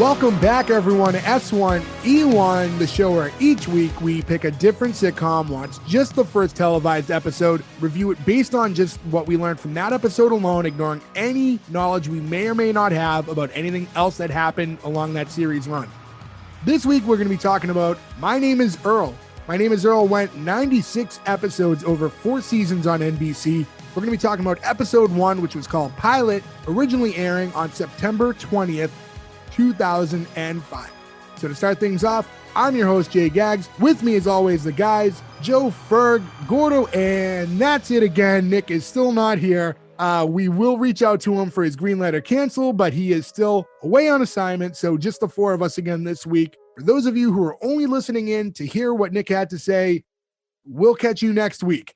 Welcome back, everyone, to S1E1, the show where each week we pick a different sitcom, watch just the first televised episode, review it based on just what we learned from that episode alone, ignoring any knowledge we may or may not have about anything else that happened along that series run. This week, we're going to be talking about My Name Is Earl. My Name Is Earl went 96 episodes over 4 seasons on NBC. We're going to be talking about episode 1, which was called Pilot, originally airing on September 20th, 2005. So to start things off, I'm your host, Jay Gags. With me, as always, the guys, Joe, Ferg, Gordo, and that's it again. Nick is still not here. We will reach out to him for his green letter cancel, but he is still away on assignment. So just the 4 of us again this week. For those of you who are only listening in to hear what Nick had to say, we'll catch you next week.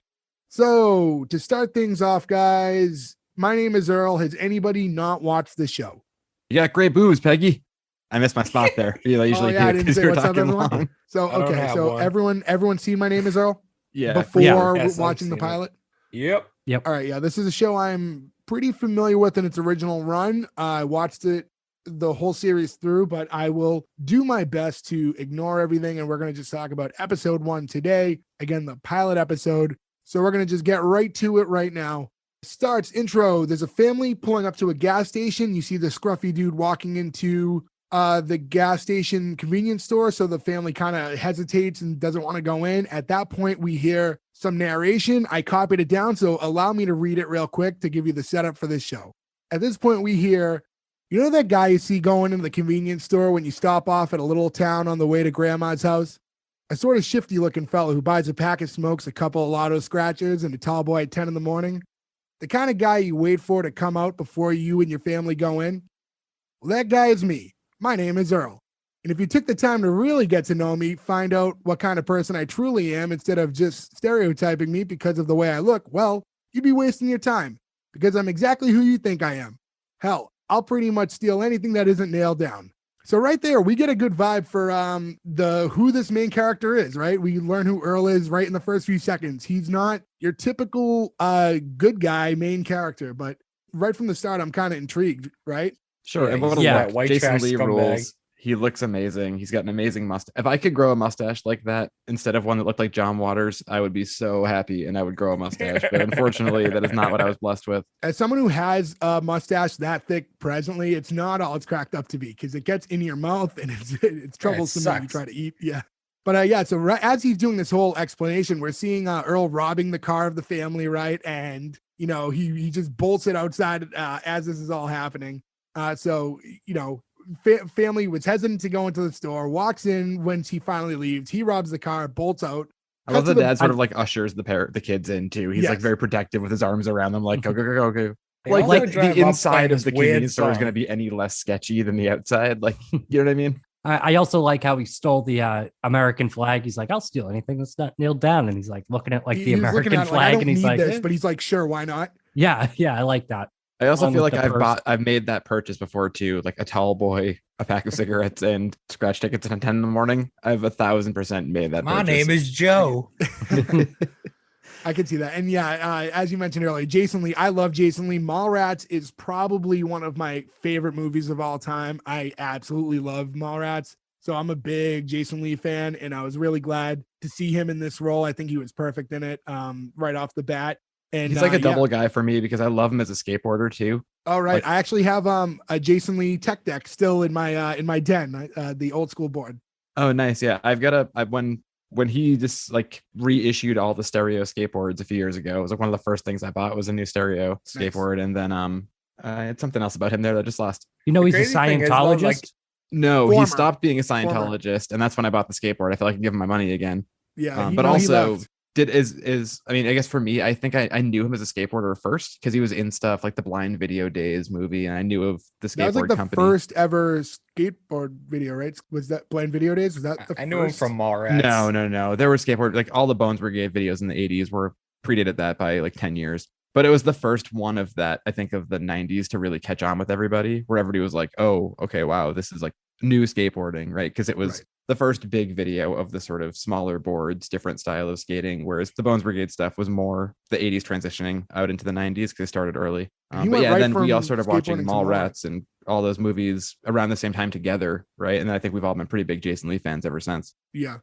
So to start things off, guys, My Name Is Earl. Has anybody not watched the show? You got great boobs, Peggy. I missed my spot there. You usually do because you're talking long. So okay, so everyone seen My Name Is Earl? Yeah. Before watching the pilot? Yep. All right, yeah. This is a show I'm pretty familiar with in its original run. I watched it the whole series through, but I will do my best to ignore everything, and we're going to just talk about episode 1 today. Again, the pilot episode. So we're going to just get right to it right now. Starts intro. There's a family pulling up to a gas station. You see the scruffy dude walking into the gas station convenience store. So the family kind of hesitates and doesn't want to go in. At that point, we hear some narration. I copied it down. So allow me to read it real quick to give you the setup for this show. At this point, we hear, you know that guy you see going into the convenience store when you stop off at a little town on the way to grandma's house? A sort of shifty looking fellow who buys a pack of smokes, a couple of lotto scratchers, and a tall boy at 10 in the morning. The kind of guy you wait for to come out before you and your family go in. Well, that guy is me. My name is Earl. And if you took the time to really get to know me, find out what kind of person I truly am instead of just stereotyping me because of the way I look, well, you'd be wasting your time because I'm exactly who you think I am. Hell, I'll pretty much steal anything that isn't nailed down. So right there, we get a good vibe for who this main character is, right? We learn who Earl is right in the first few seconds. He's not your typical good guy main character, but right from the start, I'm kind of intrigued, right? Sure. And white Jason Lee rules. He looks amazing. He's got an amazing mustache. If I could grow a mustache like that instead of one that looked like John Waters, I would be so happy and I would grow a mustache. But unfortunately, that is not what I was blessed with. As someone who has a mustache that thick presently, it's not all it's cracked up to be because it gets in your mouth and it's troublesome when you try to eat. Yeah. But so as he's doing this whole explanation, we're seeing Earl robbing the car of the family, right? And, he just bolts it outside as this is all happening. Family was hesitant to go into the store, walks in when he finally leaves. He robs the car, bolts out. I love the dad sort of like ushers the kids in too. He's like very protective with his arms around them, like go. Like the inside of the convenience store is going to be any less sketchy than the outside. Like, you know what I mean? I also like how he stole the American flag. He's like, I'll steal anything that's not nailed down. And he's like looking at the American flag, and he's like, but he's like, sure, why not? Yeah, I like that. I also feel like I've made that purchase before too, like a tall boy, a pack of cigarettes, and scratch tickets at 10 in the morning. I've 1,000% made that. My name is Joe. I can see that. And as you mentioned earlier, Jason Lee, I love Jason Lee. Mallrats is probably one of my favorite movies of all time. I absolutely love Mallrats. So I'm a big Jason Lee fan, and I was really glad to see him in this role. I think he was perfect in it right off the bat. And he's like a double guy for me because I love him as a skateboarder too. All right. I actually have a Jason Lee tech deck still in my den, the old school board. Oh, nice. Yeah. I've got when he just like reissued all the stereo skateboards a few years ago, it was like one of the first things I bought was a new stereo skateboard. And then I had something else about him there that I just lost. He's a Scientologist. He stopped being a Scientologist, and that's when I bought the skateboard. I felt like I could give him my money again. Yeah. But also I guess for me, I think I knew him as a skateboarder first because he was in stuff like the Blind Video Days movie, and I knew of the skateboard company. That was like the first ever skateboard video, right? Was that Blind Video Days? Was that I knew him from Mallrats. No. There were skateboard, like all the Bones Brigade videos in the 80s were predated that by like 10 years. But it was the first one of that, I think, of the 90s to really catch on with everybody, where everybody was like, oh, okay, wow, this is like new skateboarding, right? Because it was the first big video of the sort of smaller boards, different style of skating, whereas the Bones Brigade stuff was more the 80s transitioning out into the 90s because it started early. Then we all started watching Mallrats, and all those movies around the same time together, right? And I think we've all been pretty big Jason Lee fans ever since. Yeah,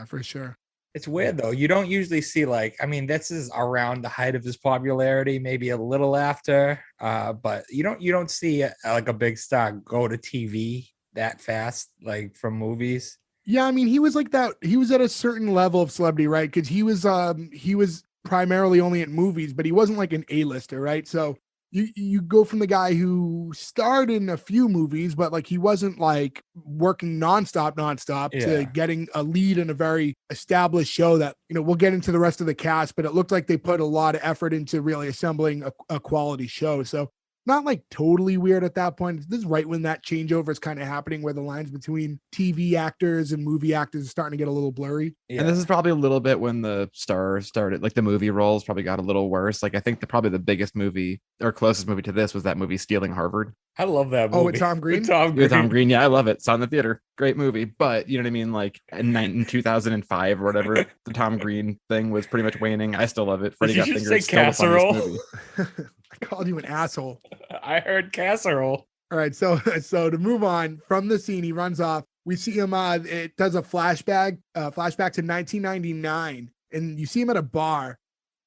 for sure. It's weird though. You don't usually see this is around the height of his popularity, maybe a little after. But you don't see like a big star go to TV that fast, like from movies. Yeah, I mean, he was like that. He was at a certain level of celebrity, right? Because he was primarily only at movies, but he wasn't like an A-lister, right? So you go from the guy who starred in a few movies, but like he wasn't like working nonstop to getting a lead in a very established show that, we'll get into the rest of the cast, but it looked like they put a lot of effort into really assembling a quality show. So not like totally weird at that point. This is right when that changeover is kind of happening, where the lines between TV actors and movie actors are starting to get a little blurry. Yeah. And this is probably a little bit when the stars started, like the movie roles probably got a little worse. Like I think probably the biggest movie or closest movie to this was that movie Stealing Harvard. I love that movie. Oh, with Tom Green? With Tom Green. Yeah, I love it. It's on the theater. Great movie. But you know what I mean? Like in 2005 or whatever, the Tom Green thing was pretty much waning. I still love it. Freddie Got Fingered. Still casserole? The funniest movie. I called you an asshole. I heard casserole. All right. So to move on from the scene, he runs off. We see him, it does a flashback to 1999. And you see him at a bar.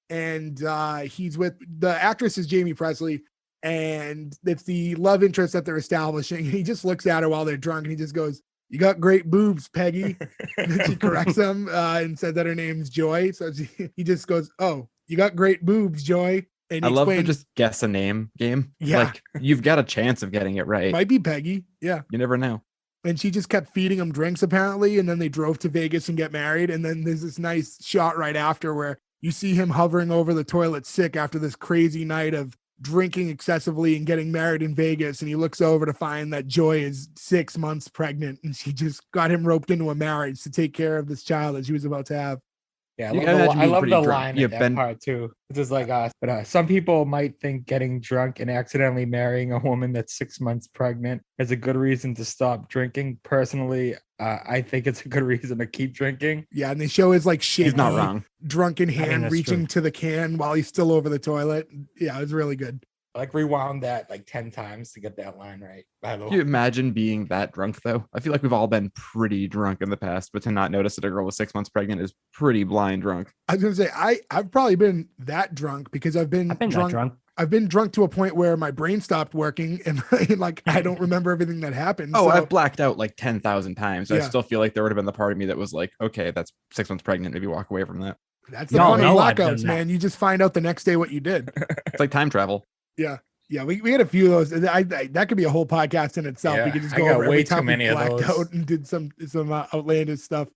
And he's with, the actress is Jamie Presley. And it's the love interest that they're establishing. He just looks at her while they're drunk and he just goes, "You got great boobs, Peggy." And then she corrects him and says that her name's Joy. So he just goes, "Oh, you got great boobs, Joy." And I love the just guess a name game. Yeah. Like you've got a chance of getting it right. Might be Peggy. Yeah. You never know. And she just kept feeding him drinks apparently. And then they drove to Vegas and get married. And then there's this nice shot right after where you see him hovering over the toilet sick after this crazy night of drinking excessively and getting married in Vegas. And he looks over to find that Joy is 6 months pregnant. And she just got him roped into a marriage to take care of this child that she was about to have. Yeah, I love the line in that part too. It's just like but some people might think getting drunk and accidentally marrying a woman that's 6 months pregnant is a good reason to stop drinking. Personally, I think it's a good reason to keep drinking. Yeah, and they show his like shaky, he's not wrong, drunken hand reaching to the can while he's still over the toilet. Yeah, it was really good. I like rewound that like 10 times to get that line right. By the way, can you imagine being that drunk though? I feel like we've all been pretty drunk in the past, but to not notice that a girl was 6 months pregnant is pretty blind drunk. I was gonna say I've probably been that drunk because I've been drunk. I've been drunk to a point where my brain stopped working and like I don't remember everything that happened. Oh, so I've blacked out like 10,000 times. Yeah. I still feel like there would have been the part of me that was like, okay, that's 6 months pregnant. Maybe walk away from that. That's the fun of blackouts, man. You just find out the next day what you did. It's like time travel. Yeah. Yeah, we had a few of those. That could be a whole podcast in itself. Yeah, we could just go over way every time too many we blacked of those. out and did some outlandish stuff.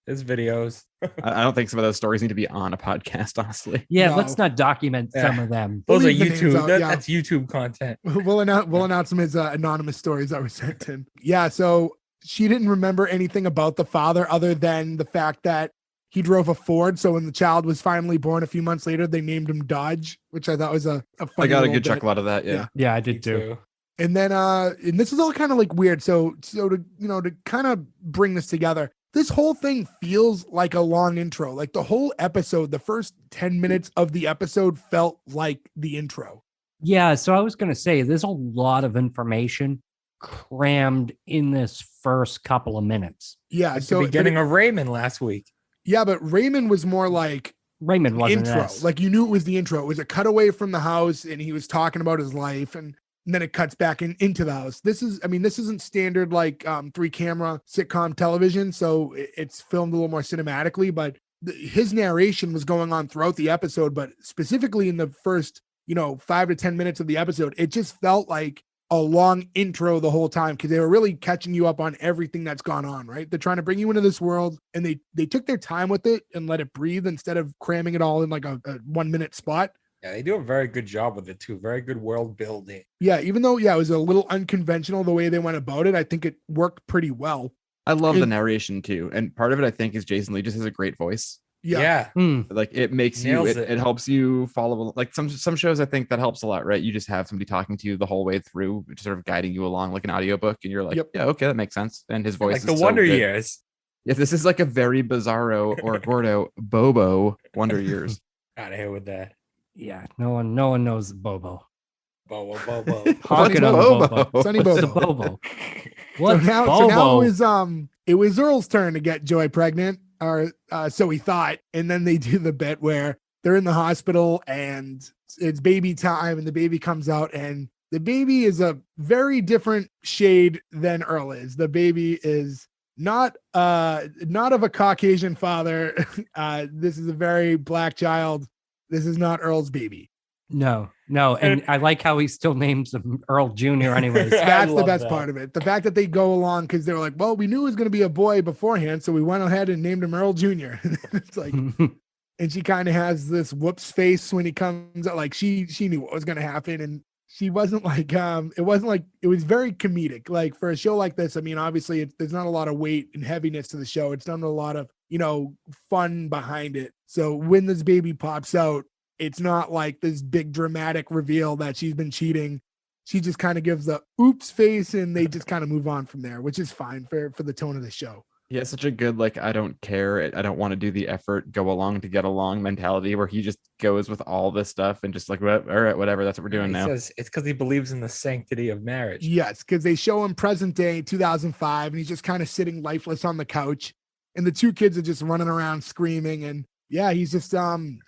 There's videos. I don't think some of those stories need to be on a podcast, honestly. Yeah, no. Let's not document some of them. Those are YouTube. That's YouTube content. We'll announce them as anonymous stories that were sent in. Yeah, so she didn't remember anything about the father other than the fact that he drove a Ford. So when the child was finally born a few months later, they named him Dodge, which I thought was a funny I got a good chuckle out of that. Yeah, I did too. And then and this is all kind of like weird. So to kind of bring this together, this whole thing feels like a long intro. Like the whole episode, the first 10 minutes of the episode felt like the intro. Yeah, so I was going to say there's a lot of information crammed in this first couple of minutes. Yeah, so the beginning of Raymond last week. Yeah, but Raymond was more like Raymond wasn't intro. Like you knew it was the intro. It was a cutaway from the house and he was talking about his life and then it cuts back into the house. This isn't standard like 3-camera sitcom television. So it's filmed a little more cinematically, but his narration was going on throughout the episode, but specifically in the first, 5 to 10 minutes of the episode, it just felt like a long intro the whole time because they were really catching you up on everything that's gone on, right? They're trying to bring you into this world and they took their time with it and let it breathe instead of cramming it all in like a 1 minute spot. Yeah, they do a very good job with it too. Very good world building. Yeah, even though, it was a little unconventional the way they went about it, I think it worked pretty well. I love the narration too. And part of it, I think, is Jason Lee just has a great voice. Yeah. Like it makes it helps you follow. Like some shows, I think that helps a lot, right? You just have somebody talking to you the whole way through, sort of guiding you along like an audiobook, and you're like, yeah, okay, that makes sense. And his voice like is the so Wonder good. Years. If this is like a very Bizarro or Gordo Bobo Wonder Years. Out of here with that. Yeah, no one knows Bobo. Honking on the Bobo. Sonny Bobo. Bobo. So now it was Earl's turn to get Joy pregnant, or so he thought. And then they do the bit where they're in the hospital and it's baby time, and the baby comes out, and the baby is a very different shade than Earl is. The baby is not of a Caucasian father. This is a very black child. This is not Earl's baby. No. And I like how he still names him Earl Jr. anyways. That's the best part of it. The fact that they go along because they're like, well, we knew it was going to be a boy beforehand, so we went ahead and named him Earl Jr. It's like, and she kind of has this whoops face when he comes out. Like she knew what was going to happen, and she wasn't like, it was very comedic. Like for a show like this, I mean, obviously there's not a lot of weight and heaviness to the show. It's done with a lot of, fun behind it. So when this baby pops out, it's not like this big dramatic reveal that she's been cheating. She just kind of gives the oops face, and they just kind of move on from there, which is fine for the tone of the show. He has such a good, like, I don't care, I don't want to do the effort, go along to get along mentality, where he just goes with all this stuff and just like, all right, whatever, that's what we're doing now. Says it's because he believes in the sanctity of marriage. Yes, because they show him present day 2005, and he's just kind of sitting lifeless on the couch, and the two kids are just running around screaming. And yeah, he's just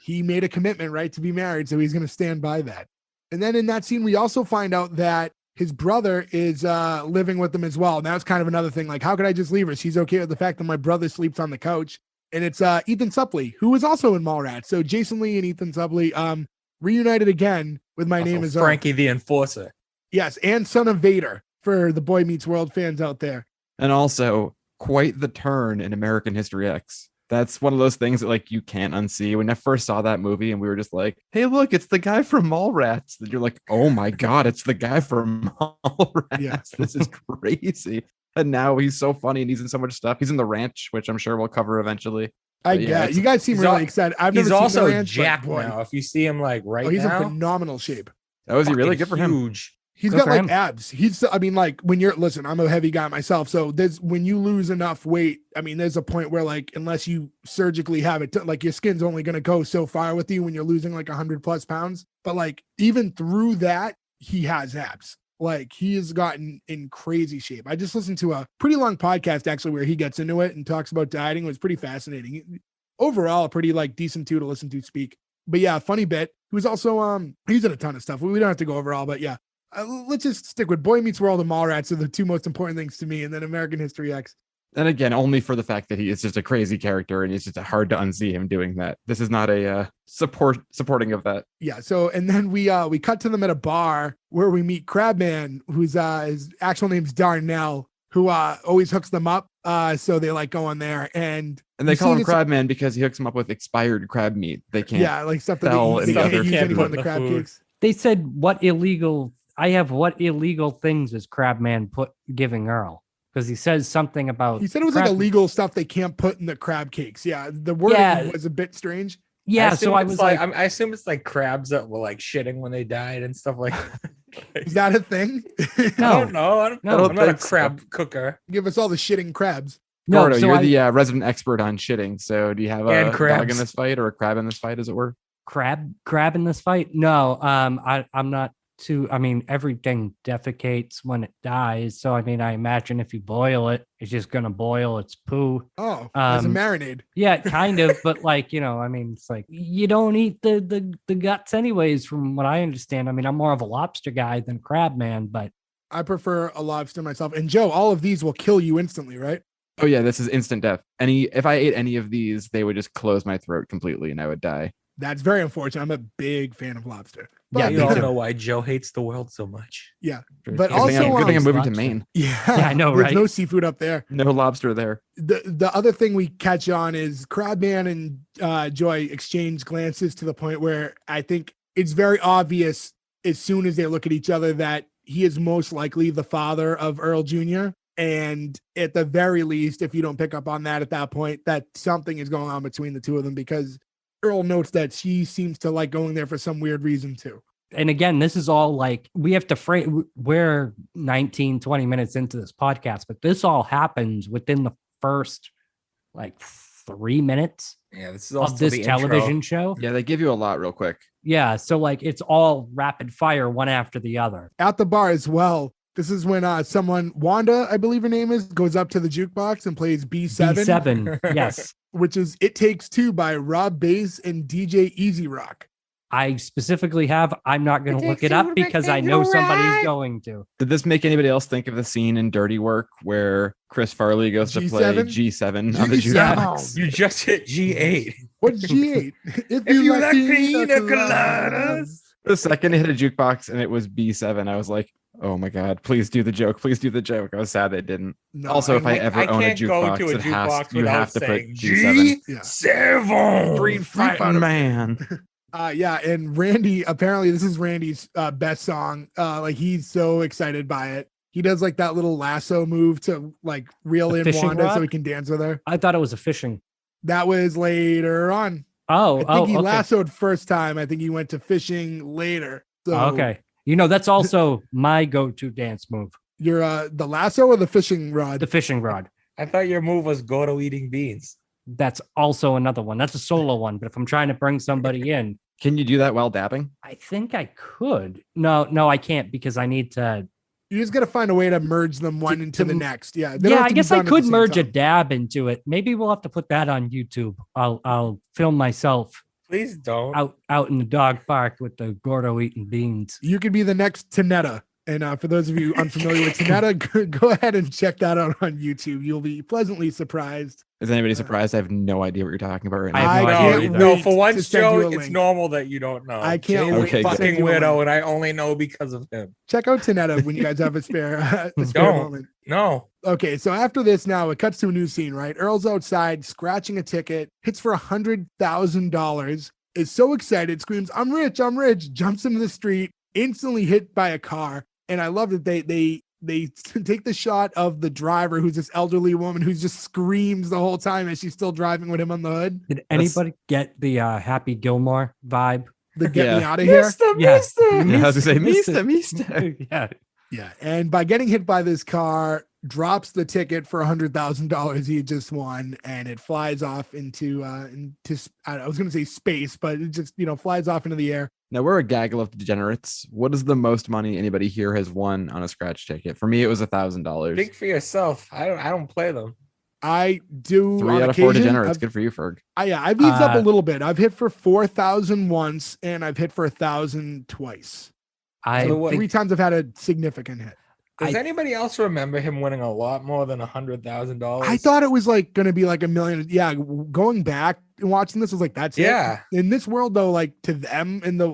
he made a commitment, right, to be married, so he's going to stand by that. And then in that scene, we also find out that his brother is living with them as well. And that's kind of another thing. Like, how could I just leave her? She's okay with the fact that my brother sleeps on the couch. And it's Ethan Suplee, who was also in Mallrats. So Jason Lee and Ethan Suplee reunited again with My Name Is Earl. Frankie the Enforcer. Yes, and Son of Vader for the Boy Meets World fans out there. And also quite the turn in American History X. That's one of those things that, like, you can't unsee. When I first saw that movie and we were just like, hey, look, it's the guy from Mallrats. That you're like, oh my God, it's the guy from Mallrats. Yeah. This is crazy. And now he's so funny and he's in so much stuff. He's in The Ranch, which I'm sure we'll cover eventually. I guess. You guys seem really excited. He's also jacked now. If you see him like he's in phenomenal shape. Oh, is he really? Good for him. Huge. He's got like abs. Like when I'm a heavy guy myself. So when you lose enough weight, I mean, there's a point where, like, unless you surgically have it, like, your skin's only going to go so far with you when you're losing like 100+ pounds. But like, even through that, he has abs. Like, he has gotten in crazy shape. I just listened to a pretty long podcast actually where he gets into it and talks about dieting. It was pretty fascinating. Overall, a pretty like decent to listen to speak. But yeah, funny bit. He was also he's in a ton of stuff. We don't have to go over all, but yeah. Let's just stick with Boy Meets World and Mallrats are the two most important things to me, and then American History X. And again, only for the fact that he is just a crazy character, and it's just hard to unsee him doing that. This is not a supporting of that. Yeah. So, and then we cut to them at a bar where we meet Crabman, who's his actual name's Darnell, who always hooks them up. So they like go on there, and they call him Crabman because he hooks them up with expired crab meat. They can't. Like stuff that they can't use anymore in the crab cakes. They said what illegal things is Crabman giving Earl? Because he says something about. He said it was like illegal stuff they can't put in the crab cakes. Yeah, the wording was a bit strange. Yeah, so I was like, I assume it's like crabs that were like shitting when they died and stuff like that. Is that a thing? No, I don't know. I'm not a crab cooker. Give us all the shitting crabs. No, Gordo, so you're the resident expert on shitting. So do you have a dog in this fight or a crab in this fight, as it were? Crab in this fight? No, I'm not. Everything defecates when it dies. So, I mean, I imagine if you boil it, it's just going to boil its poo. Oh, as a marinade. Yeah, kind of. But like, it's like you don't eat the guts anyways, from what I understand. I mean, I'm more of a lobster guy than a crab man, but I prefer a lobster myself. And Joe, all of these will kill you instantly, right? Oh yeah, this is instant death. If I ate any of these, they would just close my throat completely and I would die. That's very unfortunate. I'm a big fan of lobster. But you all know why Joe hates the world so much. Yeah. But also, good thing I'm moving to Maine. Yeah, I know, right? There's no seafood up there. No lobster there. The other thing we catch on is Crabman and Joy exchange glances to the point where I think it's very obvious as soon as they look at each other that he is most likely the father of Earl Jr. And at the very least, if you don't pick up on that at that point, that something is going on between the two of them, because Earl notes that she seems to like going there for some weird reason too. And again, this is all like, we have to frame, we're 19, 20 minutes into this podcast, but this all happens within the first like 3 minutes this is also of this television show. Yeah, they give you a lot real quick. Yeah, so like it's all rapid fire, one after the other. At the bar as well. This is when Wanda, I believe her name is, goes up to the jukebox and plays B7. B7, yes. Which is It Takes Two by Rob Bass and DJ Easy Rock. I specifically have. I'm not going to look it up because I know somebody's going to. Did this make anybody else think of the scene in Dirty Work where Chris Farley goes to play G7 on the jukebox? You just hit G8. What's G8? If you like pina coladas. The second it hit a jukebox and it was B7, I was like, oh my God, please do the joke. Please do the joke. I was sad they didn't. No, also, if I ever own a jukebox, you have to put G7. G7. Street Fighting Man. Yeah, and Randy, apparently this is Randy's best song. Like he's so excited by it. He does like that little lasso move to like reel in Wanda so he can dance with her. I thought it was a fishing. That was later on. I think he lassoed first time. I think he went to fishing later. So okay. That's also my go-to dance move. You're the lasso or the fishing rod? The fishing rod. I thought your move was Gordo eating beans. That's also another one. That's a solo one. But if I'm trying to bring somebody in. Can you do that while dabbing? I think I could. No, I can't because I need to. You just got to find a way to merge them one into the next. Yeah. I guess I could merge a dab into it. Maybe we'll have to put that on YouTube. I'll film myself. Please don't. Out in the dog park with the Gordo eating beans. You could be the next Tanetta. And for those of you unfamiliar with Tanetta, go ahead and check that out on YouTube. You'll be pleasantly surprised. Is anybody surprised? I have no idea what you're talking about right now. I can't. No, for once, Joe, it's normal that you don't know. I can't. Jay's a fucking widow, and I only know because of him. Check out Tanetta when you guys have a spare moment. No. Okay, so after this, now it cuts to a new scene, right? Earl's outside scratching a ticket, hits for $100,000, is so excited, screams, "I'm rich, I'm rich," jumps into the street, instantly hit by a car. And I love that they take the shot of the driver, who's this elderly woman who just screams the whole time as she's still driving with him on the hood. Did anybody get the Happy Gilmore vibe? The get me out of here? Mister. Yeah, I was to say, Mister. Yeah. And by getting hit by this car, drops the ticket for $100,000 he had just won, and it flies off into I was going to say space, but it just flies off into the air. Now, we're a gaggle of degenerates. What is the most money anybody here has won on a scratch ticket? For me, it was $1,000. Think for yourself. I don't play them. I do. 3 out of 4 degenerates. Good for you, Ferg. I've eased up a little bit. I've hit for 4,000 once, and I've hit for 1,000 twice. 3 times I've had a significant hit. Does anybody else remember him winning a lot more than $100,000? I thought it was like going to be like $1 million. Yeah, going back and watching this was like, that's it. In this world, though, like to them in the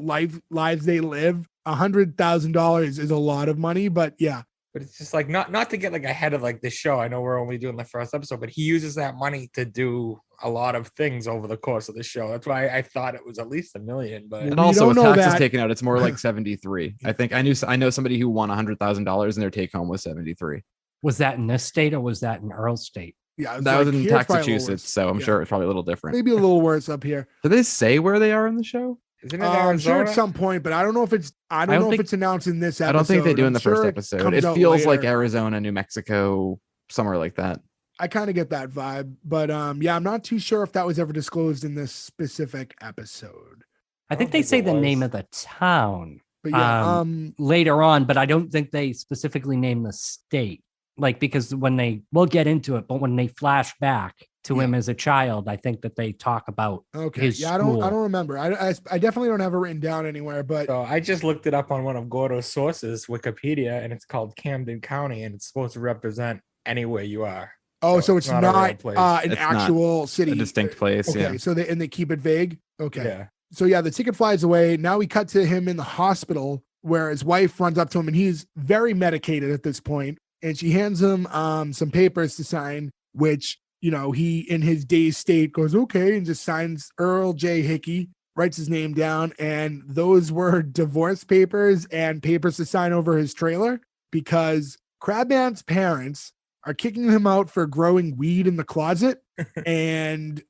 lives they live, $100,000 is a lot of money. But yeah. But it's just like not to get like ahead of like the show. I know we're only doing the first episode, but he uses that money to do a lot of things over the course of the show. That's why I thought it was at least $1 million. But and also with taxes taken out, it's more like 73. I think I know somebody who won $100,000 and their take home was 73. Was that in this state or was that in Earl state? Yeah, that was in Massachusetts, so I'm sure it's probably a little different. Maybe a little worse up here. Do they say where they are in the show? Isn't it I'm sure at some point, but I don't know if it's if it's announced in this episode. I don't think they do in the first episode. It feels like Arizona, New Mexico, somewhere like that. I kind of get that vibe, but I'm not too sure if that was ever disclosed in this specific episode. I think they say the name of the town, but later on, but I don't think they specifically name the state. Like, because we'll get into it, but when they flash back to him as a child, I think that they talk about his school. I don't remember. I definitely don't have it written down anywhere, but so I just looked it up on one of Gordo's sources, Wikipedia, and it's called Camden County, and it's supposed to represent anywhere you are. Oh, so it's not an actual city, a distinct place. Okay, yeah. So they keep it vague. Okay. Yeah. So the ticket flies away. Now we cut to him in the hospital where his wife runs up to him, and he's very medicated at this point, and she hands him some papers to sign, which he in his dazed state goes okay and just signs Earl J. Hickey, writes his name down, and those were divorce papers and papers to sign over his trailer because Crabman's parents are kicking him out for growing weed in the closet, and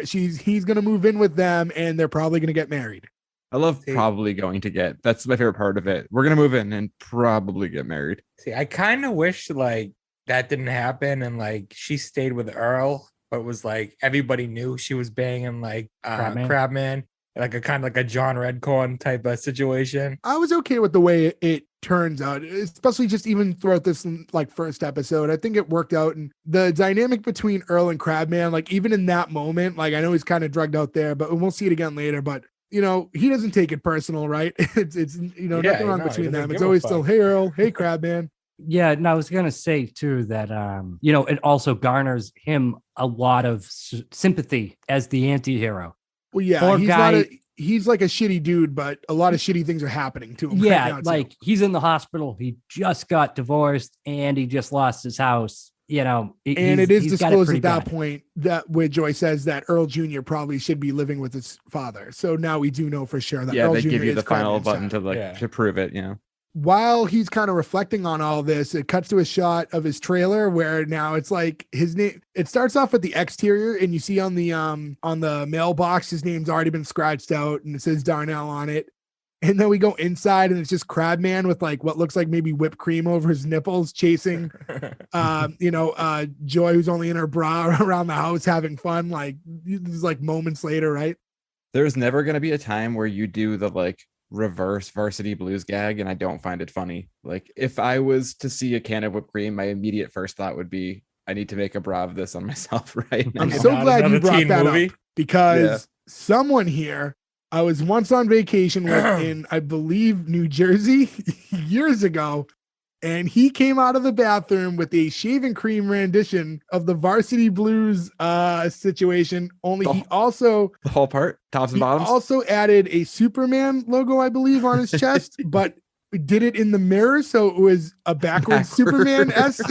he's gonna move in with them, and they're probably gonna get married. I love probably going to get. That's my favorite part of it. We're gonna move in and probably get married. See, I kind of wish like that didn't happen, and like she stayed with Earl, but was like everybody knew she was banging like Crabman, like a kind of like a John Redcorn type of situation. I was okay with the way it turns out, especially just even throughout this like first episode. I think it worked out, and the dynamic between Earl and Crabman, like even in that moment, like I know he's kind of drugged out there, but we'll see it again later. But you know, he doesn't take it personal, right? It's you know, nothing wrong between them. It's always still, hey Earl, hey Crabman. Yeah, and I was gonna say too that you know, it also garners him a lot of sympathy as the anti-hero. Well, yeah, he's like a shitty dude, but a lot of shitty things are happening to him. Yeah, right now, like he's in the hospital. He just got divorced and he just lost his house. You know, and it is disclosed at that point that where Joy says that Earl Jr. probably should be living with his father. So now we do know for sure that Earl they Jr. give you the final Crabman's button dad. to prove it. You know. While he's kind of reflecting on all this, it cuts to a shot of his trailer where now it's like his name. It starts off at the exterior, and you see on the mailbox his name's already been scratched out, and it says Darnell on it. And then we go inside, and it's just Crabman with like what looks like maybe whipped cream over his nipples, chasing, Joy, who's only in her bra around the house having fun. Like this is like moments later, right? There's never gonna be a time where you do the like reverse Varsity Blues gag and I don't find it funny. Like if I was to see a can of whipped cream, my immediate first thought would be I need to make a bra of this on myself right now. I'm so glad you brought that up because someone here I was once on vacation with in I believe New Jersey years ago, and he came out of the bathroom with a shaving cream rendition of the Varsity Blues situation. Only he also the whole part, tops and bottoms. Also added a Superman logo, I believe, on his chest, but did it in the mirror, so it was a backwards Superman S.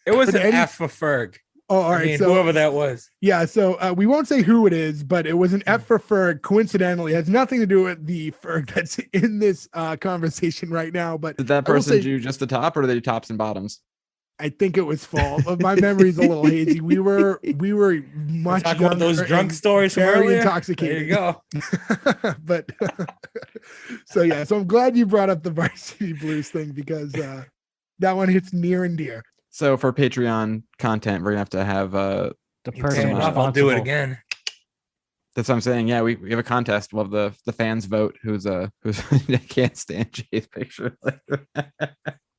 It was an F for Ferg. Oh, all right. I mean, so whoever that was. Yeah. So we won't say who it is, but it was an F for Ferg. Coincidentally, it has nothing to do with the Ferg that's in this conversation right now. But did that person do just the top, or did they do tops and bottoms? I think it was fall. My memory's a little hazy. We were much talking about those drunk stories, very intoxicated. There you go. But so yeah. So I'm glad you brought up the Varsity Blues thing because that one hits near and dear. So for Patreon content, we're gonna have to have the person. I'll do it again. That's what I'm saying. Yeah, we have a contest. We'll have the fans vote. Who's I can't stand Jay's picture.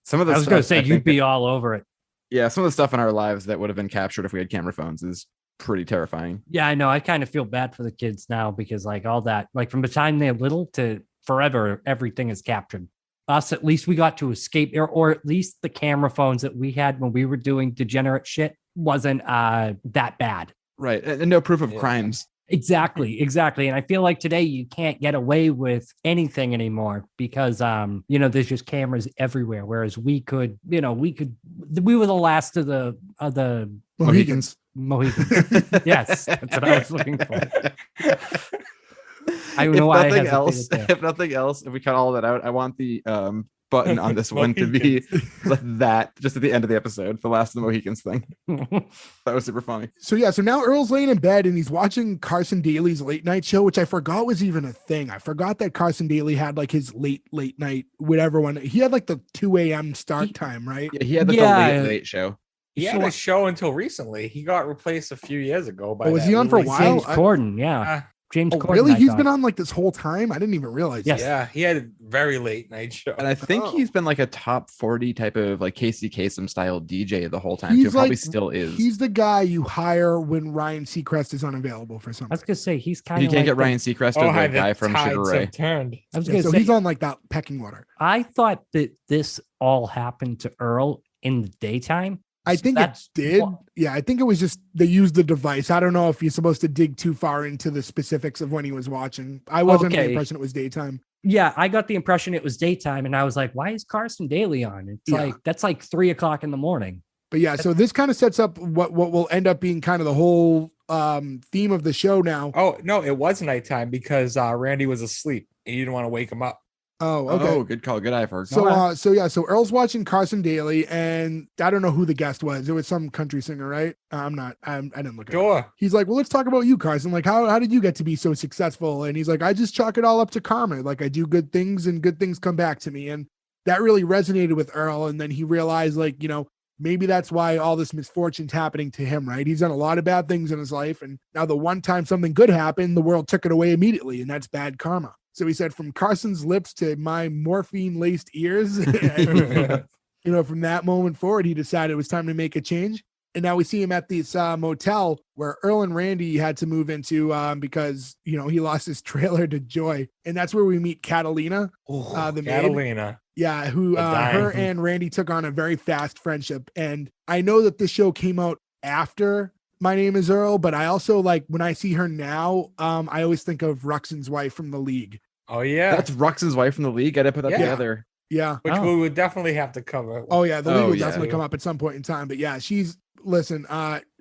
Some of the I was going to say you'd be all over it. Yeah, some of the stuff in our lives that would have been captured if we had camera phones is pretty terrifying. Yeah, I know. I kind of feel bad for the kids now because like all that, like from the time they're little to forever, everything is captured. Us, at least we got to escape, or at least the camera phones that we had when we were doing degenerate shit wasn't that bad. Right. And no proof of crimes. Exactly. And I feel like today you can't get away with anything anymore because, there's just cameras everywhere. Whereas we could, we were the last of the Mohicans. Yes. That's what I was looking for. I don't know why. If nothing else, if we cut all that out, I want the button on this one to be that just at the end of the episode, the last of the Mohicans thing. That was super funny. So now Earl's laying in bed and he's watching Carson Daly's late night show, which I forgot was even a thing. I forgot that Carson Daly had like his late night, whatever one. He had like the 2 a.m. start time, right? Yeah, he had the late show. He had a show until recently. He got replaced a few years ago. Was he on for a while? James Corden, yeah. James Corden, really? He's been on like this whole time? I didn't even realize. Yes. Yeah, he had a very late night show. And I think he's been like a top 40 type of like Casey Kasem style DJ the whole time. He probably still is. He's the guy you hire when Ryan Seacrest is unavailable for something. I was going to say, he's kind of You can't get Ryan Seacrest or the guy from Sugar Ray. I was going to say, he's on like that pecking order. I thought that this all happened to Earl in the daytime. I think it did. Yeah, I think it was just they used the device. I don't know if you're supposed to dig too far into the specifics of when he was watching. I wasn't under the impression it was daytime. Yeah, I got the impression it was daytime, and I was like, "Why is Carson Daly on?" It's like that's like 3:00 in the morning. But yeah, so this kind of sets up what will end up being kind of the whole theme of the show now. Oh no, it was nighttime because Randy was asleep and you didn't want to wake him up. Oh, okay. Oh, good call. Good eye, Ferg. So Earl's watching Carson Daly, and I don't know who the guest was. It was some country singer, right? I didn't look at it. He's like, well, let's talk about you, Carson. Like, how did you get to be so successful? And he's like, I just chalk it all up to karma. Like, I do good things and good things come back to me. And that really resonated with Earl. And then he realized, like, maybe that's why all this misfortune's happening to him, right? He's done a lot of bad things in his life. And now the one time something good happened, the world took it away immediately. And that's bad karma. So he said, from Carson's lips to my morphine-laced ears, and, from that moment forward, he decided it was time to make a change. And now we see him at this motel where Earl and Randy had to move into because, he lost his trailer to Joy. And that's where we meet Catalina, the maid. Catalina. Yeah, who her and Randy took on a very fast friendship. And I know that this show came out after My Name Is Earl, but I also when I see her now, I always think of Ruxin's wife from The League. Oh, yeah. That's Ruxin's wife from The League. I didn't put that together. Yeah. Which we would definitely have to cover. Oh, yeah. The League will definitely come up at some point in time. But yeah,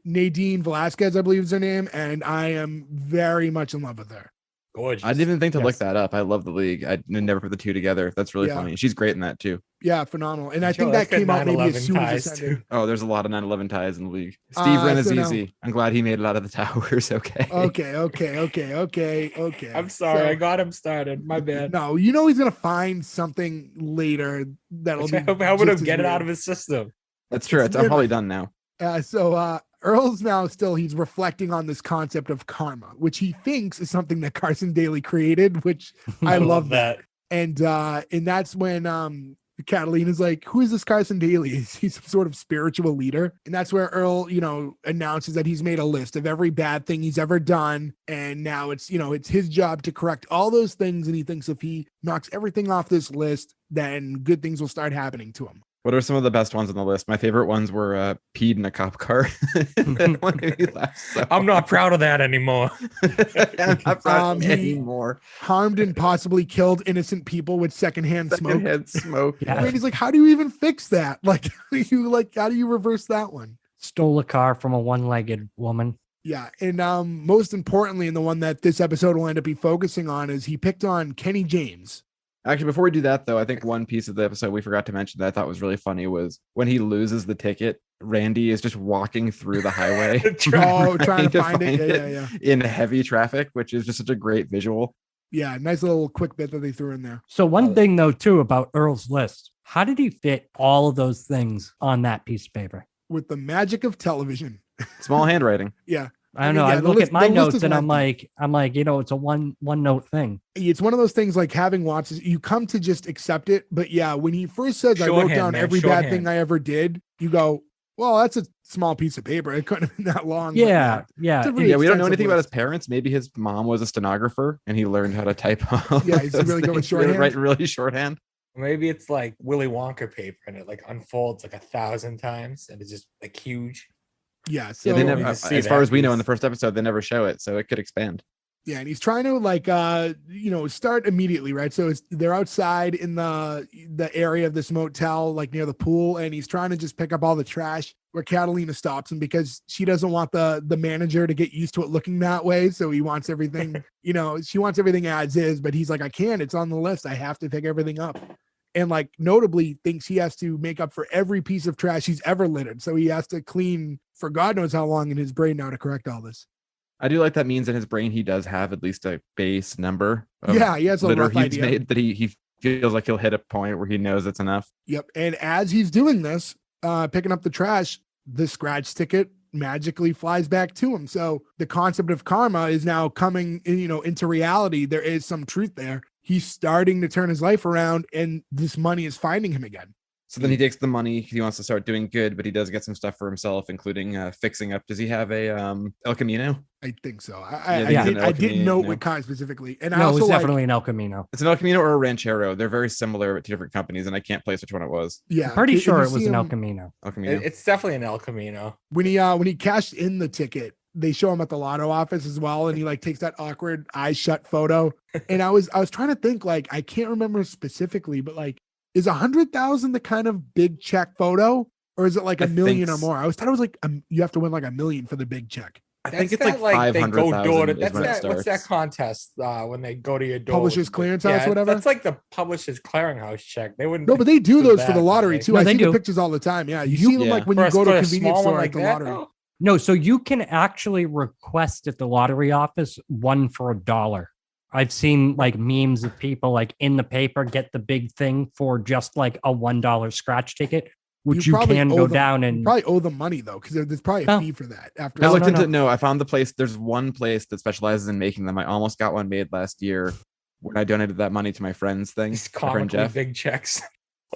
Nadine Velasquez, I believe is her name. And I am very much in love with her. Gorgeous. I didn't even think to look that up. I love The League. I never put the two together. That's really funny. She's great in that too. Yeah, phenomenal. And I think that came out maybe as soon as it ended. Oh, there's a lot of 9/11 ties in The League. Steve Renazizi. I'm glad he made it out of the towers. Okay. Okay. I'm sorry. I got him started. My bad. No, he's gonna find something later that'll be. Help him get it out of his system. That's true. I'm probably done now. Earl's now he's reflecting on this concept of karma, which he thinks is something that Carson Daly created, which I love that. And that's when Catalina's like, who is this Carson Daly? Is he some sort of spiritual leader? And that's where Earl, announces that he's made a list of every bad thing he's ever done. And now it's his job to correct all those things. And he thinks if he knocks everything off this list, then good things will start happening to him. What are some of the best ones on the list? My favorite ones were peed in a cop car. I'm not proud of that anymore. I'm not proud anymore. Harmed and possibly killed innocent people with secondhand smoke. Yeah. Randy's like, how do you even fix that? How do you reverse that one? Stole a car from a one-legged woman. Yeah. And most importantly, and the one that this episode will end up be focusing on, is he picked on Kenny James. Actually, before we do that, though, I think one piece of the episode we forgot to mention that I thought was really funny was when he loses the ticket, Randy is just walking through the highway. Trying to find it. Yeah. In heavy traffic, which is just such a great visual. Yeah, nice little quick bit that they threw in there. So one thing, though, too, about Earl's list, how did he fit all of those things on that piece of paper? With the magic of television. Small handwriting. Yeah. I don't know. I look at my notes and I'm like, it's a one note thing. It's one of those things like having watches, you come to just accept it. But yeah, when he first says I wrote down every bad thing I ever did, you go, well, that's a small piece of paper. It couldn't have been that long. Yeah. We don't know anything about his parents. Maybe his mom was a stenographer and he learned how to type. Yeah, he's really good with shorthand. Write really shorthand. Maybe it's like Willy Wonka paper and it unfolds 1,000 times and it's just huge. Yeah, so they never, as far as we know in the first episode, they never show it, so it could expand. Yeah, and he's trying to start immediately, right? So they're outside in the area of this motel, near the pool, and he's trying to just pick up all the trash where Catalina stops him because she doesn't want the manager to get used to it looking that way. So he wants everything, she wants everything as is, but he's like, I can't, it's on the list. I have to pick everything up. And notably thinks he has to make up for every piece of trash he's ever littered. So he has to clean for God knows how long in his brain now to correct all this. I do like that means in his brain he does have at least a base number of he has a rough idea. Made that he feels like he'll hit a point where he knows it's enough. Yep. And as he's doing this, picking up the trash, the scratch ticket magically flies back to him. So the concept of karma is now coming into reality. There is some truth there. He's starting to turn his life around and this money is finding him again. So then he takes the money. He wants to start doing good, but he does get some stuff for himself, including fixing up. Does he have a El Camino? I think so. I didn't know what kind specifically. And no, it's definitely an El Camino. It's an El Camino or a Ranchero. They're very similar to different companies, and I can't place which one it was. Yeah, I'm pretty sure it was an El Camino. El Camino. It's definitely an El Camino. When he cashed in the ticket, they show him at the lotto office as well, and he takes that awkward eyes shut photo. And I was trying to think I can't remember specifically, but is 100,000 the kind of big check photo, or is it $1 million or more? I thought it was you have to win $1 million for the big check. I think it's 500,000. What's that contest when they go to your door? Publishers Clearance House, whatever. That's the Publishers Clearinghouse check. They wouldn't. No, but they do those for the lottery too. No, I see the pictures all the time. Yeah, you see them when you go to a convenience store at the lottery. No, so you can actually request at the lottery office one for $1. I've seen memes of people in the paper get the big thing for just a $1 scratch ticket. which you can go down and probably owe them money though, because there's probably a fee for that. After I found the place. There's one place that specializes in making them. I almost got one made last year when I donated that money to my friend's thing. These my friend Jeff. Big checks.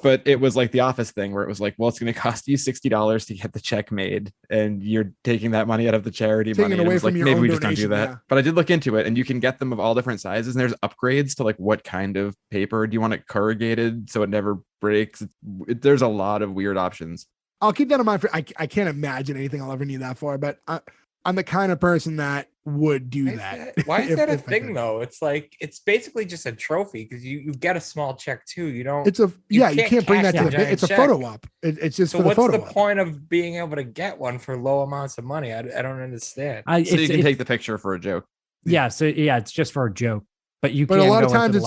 But it was like the Office thing where it was like, well, it's going to cost you $60 to get the check made, and you're taking that money out of the charity money. Taking away from your maybe own we just don't do donation, that. yeah. But I did look into it, and you can get them of all different sizes, and there's upgrades to like what kind of paper. Do you want it corrugated so it never breaks? There's a lot of weird options. I'll keep that in mind. I can't imagine anything I'll ever need that for, but I'm the kind of person that would do that. Why is that a thing though? It's like, it's basically just a trophy because you get a small check too. You don't. You can't bring that to the bit. It's a photo op. It's just so for the photo. What's the point of being able to get one for low amounts of money? I don't understand. So you can take the picture for a joke. Yeah. So it's just for a joke. But a lot of times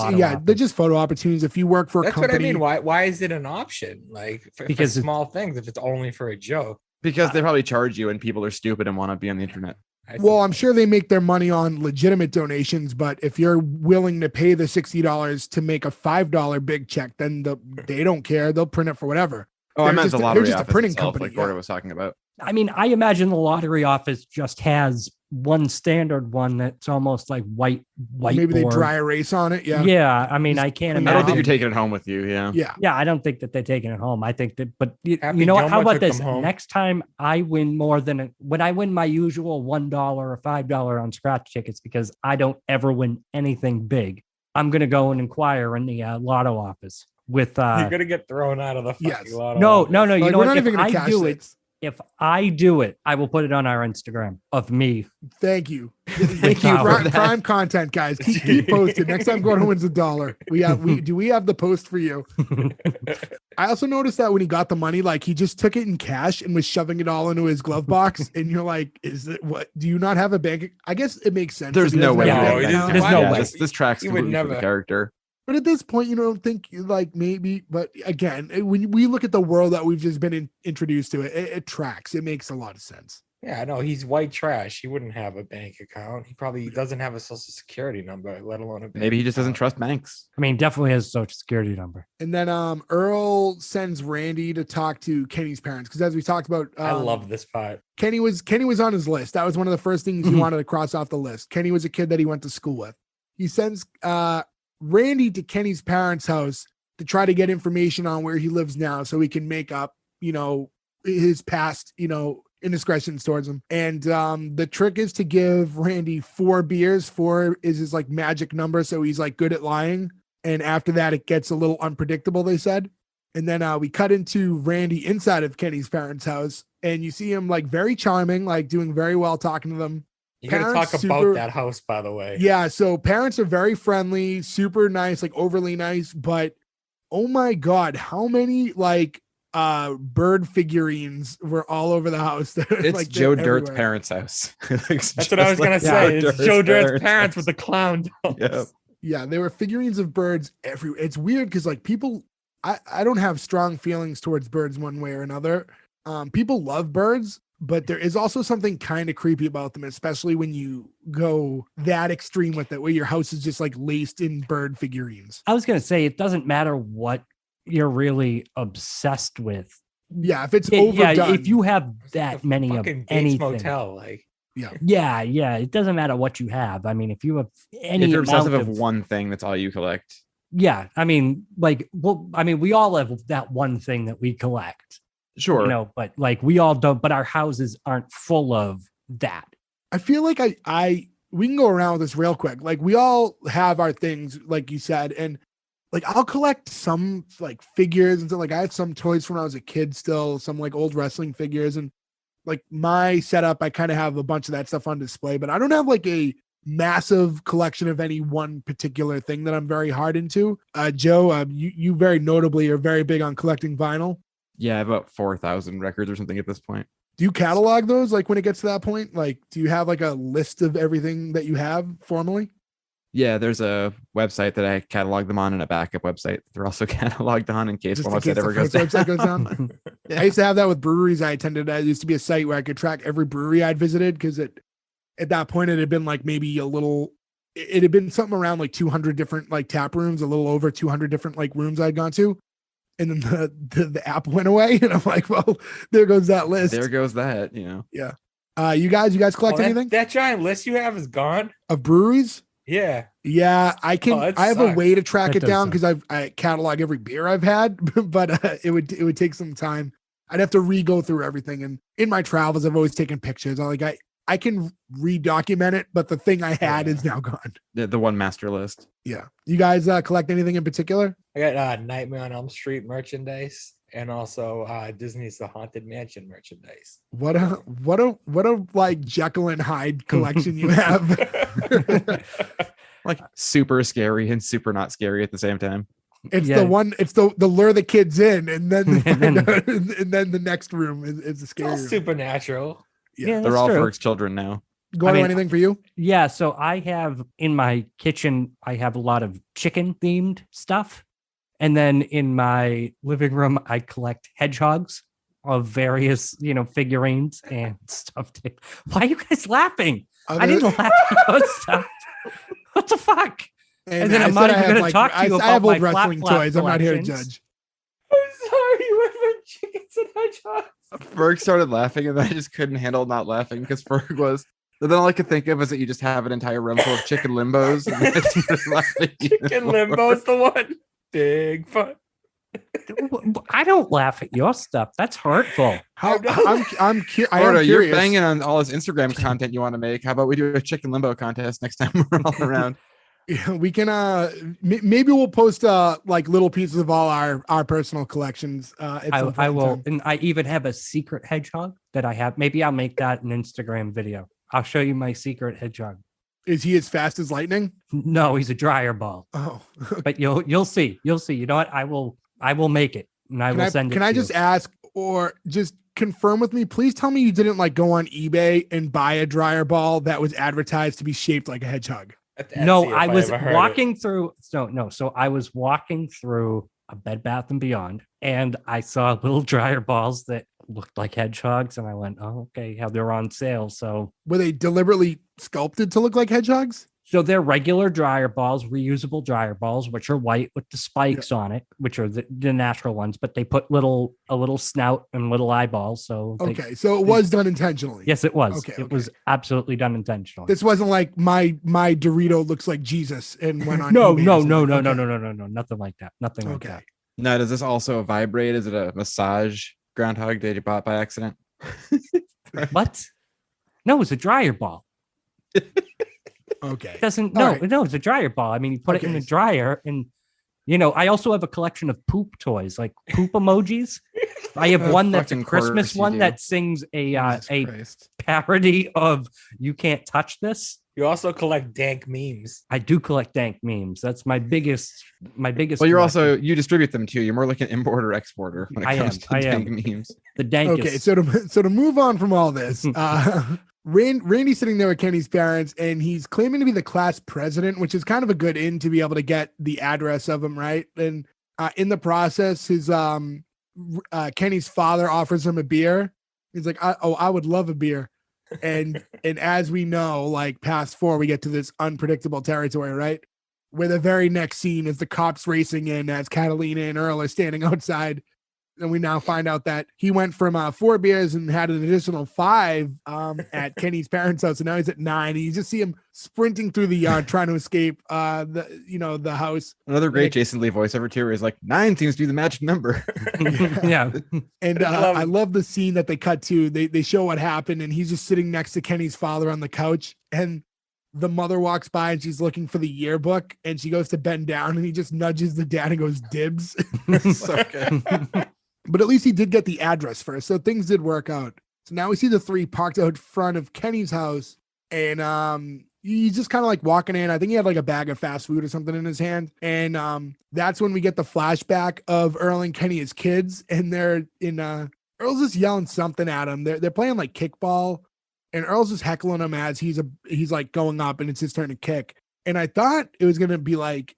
they're just photo opportunities. If you work for a company, that's what I mean. Why is it an option? Like because for small things, if it's only for a joke. Because they probably charge you, and people are stupid and want to be on the internet. Well, I'm sure they make their money on legitimate donations, but if you're willing to pay the $60 to make a $5 big check, then they don't care. They'll print it for whatever. Oh, I meant the lottery office. They're just a printing company. Like Gordon was talking about. I mean, I imagine the lottery office just has one standard one that's almost like white. Maybe they dry erase on it. Yeah. Yeah. I mean, I can't imagine. I don't think you're taking it home with you. Yeah. Yeah. Yeah. I don't think that they're taking it home. I think that, but you know what? How about this? Next time I win when I win my usual $1 or $5 on scratch tickets, because I don't ever win anything big, I'm going to go and inquire in the lotto office with, you're going to get thrown out of the fucking lotto. No. Like, you know what? If I do it, I will put it on our Instagram of me. Thank you. Thank you. Prime content, guys. Keep posted. Next time Gordon wins $1. We have the post for you. I also noticed that when he got the money, like he just took it in cash and was shoving it all into his glove box. And you're like, what? Do you not have a bank? I guess it makes sense. There's no way. There's no way. This tracks completely for the character. But at this point, you don't think like maybe, but again, when we look at the world that we've just been introduced to, it tracks. It makes a lot of sense. Yeah, I know. He's white trash. He wouldn't have a bank account. He probably doesn't have a social security number, let alone a bank Maybe he just doesn't trust banks. I mean, definitely has a social security number. And then Earl sends Randy to talk to Kenny's parents. Because as we talked about, I love this part. Kenny was on his list. That was one of the first things he wanted to cross off the list. Kenny was a kid that he went to school with. He sends Randy to Kenny's parents' house to try to get information on where he lives now so he can make up, his past, indiscretions towards him. And the trick is to give Randy 4 beers. 4 is his like magic number. So he's like good at lying. And after that, it gets a little unpredictable, they said. And then we cut into Randy inside of Kenny's parents' house. And you see him like very charming, like doing very well talking to them. You gotta talk about that house, by the way. Yeah, so parents are very friendly, super nice, like overly nice, but oh my God, how many like bird figurines were all over the house? It's like, Joe Dirt's parents' house. That's what I was gonna say. It's Joe Dirt's parents with the clown dolls. Yeah, there were figurines of birds everywhere. It's weird because like people, I don't have strong feelings towards birds one way or another. People love birds, but there is also something kind of creepy about them, especially when you go that extreme with it, where your house is just like laced in bird figurines. I was going to say, it doesn't matter what you're really obsessed with. Yeah, if it's overdone. Yeah, if you have that many of anything. Motel, like. Yeah. It doesn't matter what you have. I mean, if you have any, if you're obsessive of one thing, that's all you collect. Yeah, I mean, we all have that one thing that we collect. Sure. But like we all don't, but our houses aren't full of that. I feel like we can go around with this real quick. Like we all have our things, like you said, and like I'll collect some like figures and stuff. Like I had some toys from when I was a kid still, some like old wrestling figures, and like my setup, I kind of have a bunch of that stuff on display, but I don't have like a massive collection of any one particular thing that I'm very hard into. Joe, you very notably are very big on collecting vinyl. Yeah, about 4,000 records or something at this point. Do you catalog those? Like when it gets to that point, like, do you have like a list of everything that you have formally? Yeah, there's a website that I catalog them on and a backup website they're also cataloged on in case one website ever goes down. Yeah. I used to have that with breweries I attended. It used to be a site where I could track every brewery I'd visited because at that point it had been like maybe it had been something around like 200 different like tap rooms, a little over 200 different like rooms I'd gone to. And then the app went away, and I'm like, well, there goes that list. There goes that, Yeah. You guys collect anything? That giant list you have is gone Of breweries? Yeah. Yeah, I can. I have a way to track it down because I catalog every beer I've had, but it would take some time. I'd have to re-go through everything. And in my travels, I've always taken pictures. I can re-document it, but the thing I had is now gone. The one master list. Yeah. You guys collect anything in particular? I got Nightmare on Elm Street merchandise and also Disney's The Haunted Mansion merchandise. What a like Jekyll and Hyde collection you have. Like super scary and super not scary at the same time. It's the lure the kids in, and then and then the next room is the scary room. Supernatural. Yeah, they're all for children now. Anything for you? Yeah, so I have in my kitchen, I have a lot of chicken themed stuff. And then in my living room, I collect hedgehogs of various, figurines and stuff. Why are you guys laughing? I didn't laugh at your stuff. What the fuck? And then I'm not even going to talk to you about my wrestling toys. I'm not here to judge. I'm sorry, with my chickens and hedgehogs. Ferg started laughing, and then I just couldn't handle not laughing because Ferg was. Then all I could think of is that you just have an entire room full of chicken limbos. And chicken limbo's the one. Big fun. I don't laugh at your stuff. That's hurtful. I'm curious. You're banging on all this Instagram content you want to make. How about we do a chicken limbo contest next time we're all around? Yeah, we can maybe we'll post like little pieces of all our personal collections. I will, and I even have a secret hedgehog that I have. Maybe I'll make that an Instagram video. I'll show you my secret hedgehog. Is he as fast as lightning? No, he's a dryer ball. Oh, but you'll see. You know what? I will make it, and I will send it. Can I just ask, or just confirm with me? Please tell me you didn't like go on eBay and buy a dryer ball that was advertised to be shaped like a hedgehog. No, I was walking through. So I was walking through a Bed Bath and Beyond, and I saw little dryer balls that looked like hedgehogs, and I went, "Oh, okay, how they're on sale." So were they deliberately sculpted to look like hedgehogs? So they're regular dryer balls, reusable dryer balls, which are white with the spikes on it, which are the natural ones, but they put a little snout and little eyeballs. So so it was done intentionally. Yes, it was. It was absolutely done intentionally. This wasn't like my Dorito looks like Jesus and went on. No, nothing like that. Nothing like that. Now, does this also vibrate? Is it a massage groundhog that you bought by accident? What? No, it's a dryer ball. Okay. It's a dryer ball. I mean, you put it in the dryer, and I also have a collection of poop toys, like poop emojis. I have one that's a Christmas one that sings a parody of "You Can't Touch This." You also collect dank memes. I do collect dank memes. That's my biggest. Well, you distribute them too. You're more like an importer exporter when it comes to dank memes. The dankest. Okay, so to move on from all this, Randy's sitting there with Kenny's parents, and he's claiming to be the class president, which is kind of a good in to be able to get the address of him, right? And in the process, his Kenny's father offers him a beer. He's like, I would love a beer. And as we know, like past 4, we get to this unpredictable territory, right? Where the very next scene is the cops racing in as Catalina and Earl are standing outside. And we now find out that he went from 4 beers and had an additional 5 at Kenny's parents' house. And now he's at 9. And you just see him sprinting through the yard trying to escape the house. Another great Jason Lee voiceover too, where he's like, 9 seems to be the magic number. Yeah. And I love the scene that they cut to. They show what happened, and he's just sitting next to Kenny's father on the couch. And the mother walks by and she's looking for the yearbook, and she goes to bend down, and he just nudges the dad and goes, "Dibs." So good. But at least he did get the address first, so things did work out. So now we see the 3 parked out front of Kenny's house, and he's just kind of like walking in. I think he had like a bag of fast food or something in his hand, and that's when we get the flashback of Earl and Kenny as kids, and they're in. Earl's just yelling something at him. They're playing like kickball, and Earl's just heckling him as he's like going up, and it's his turn to kick. And I thought it was gonna be like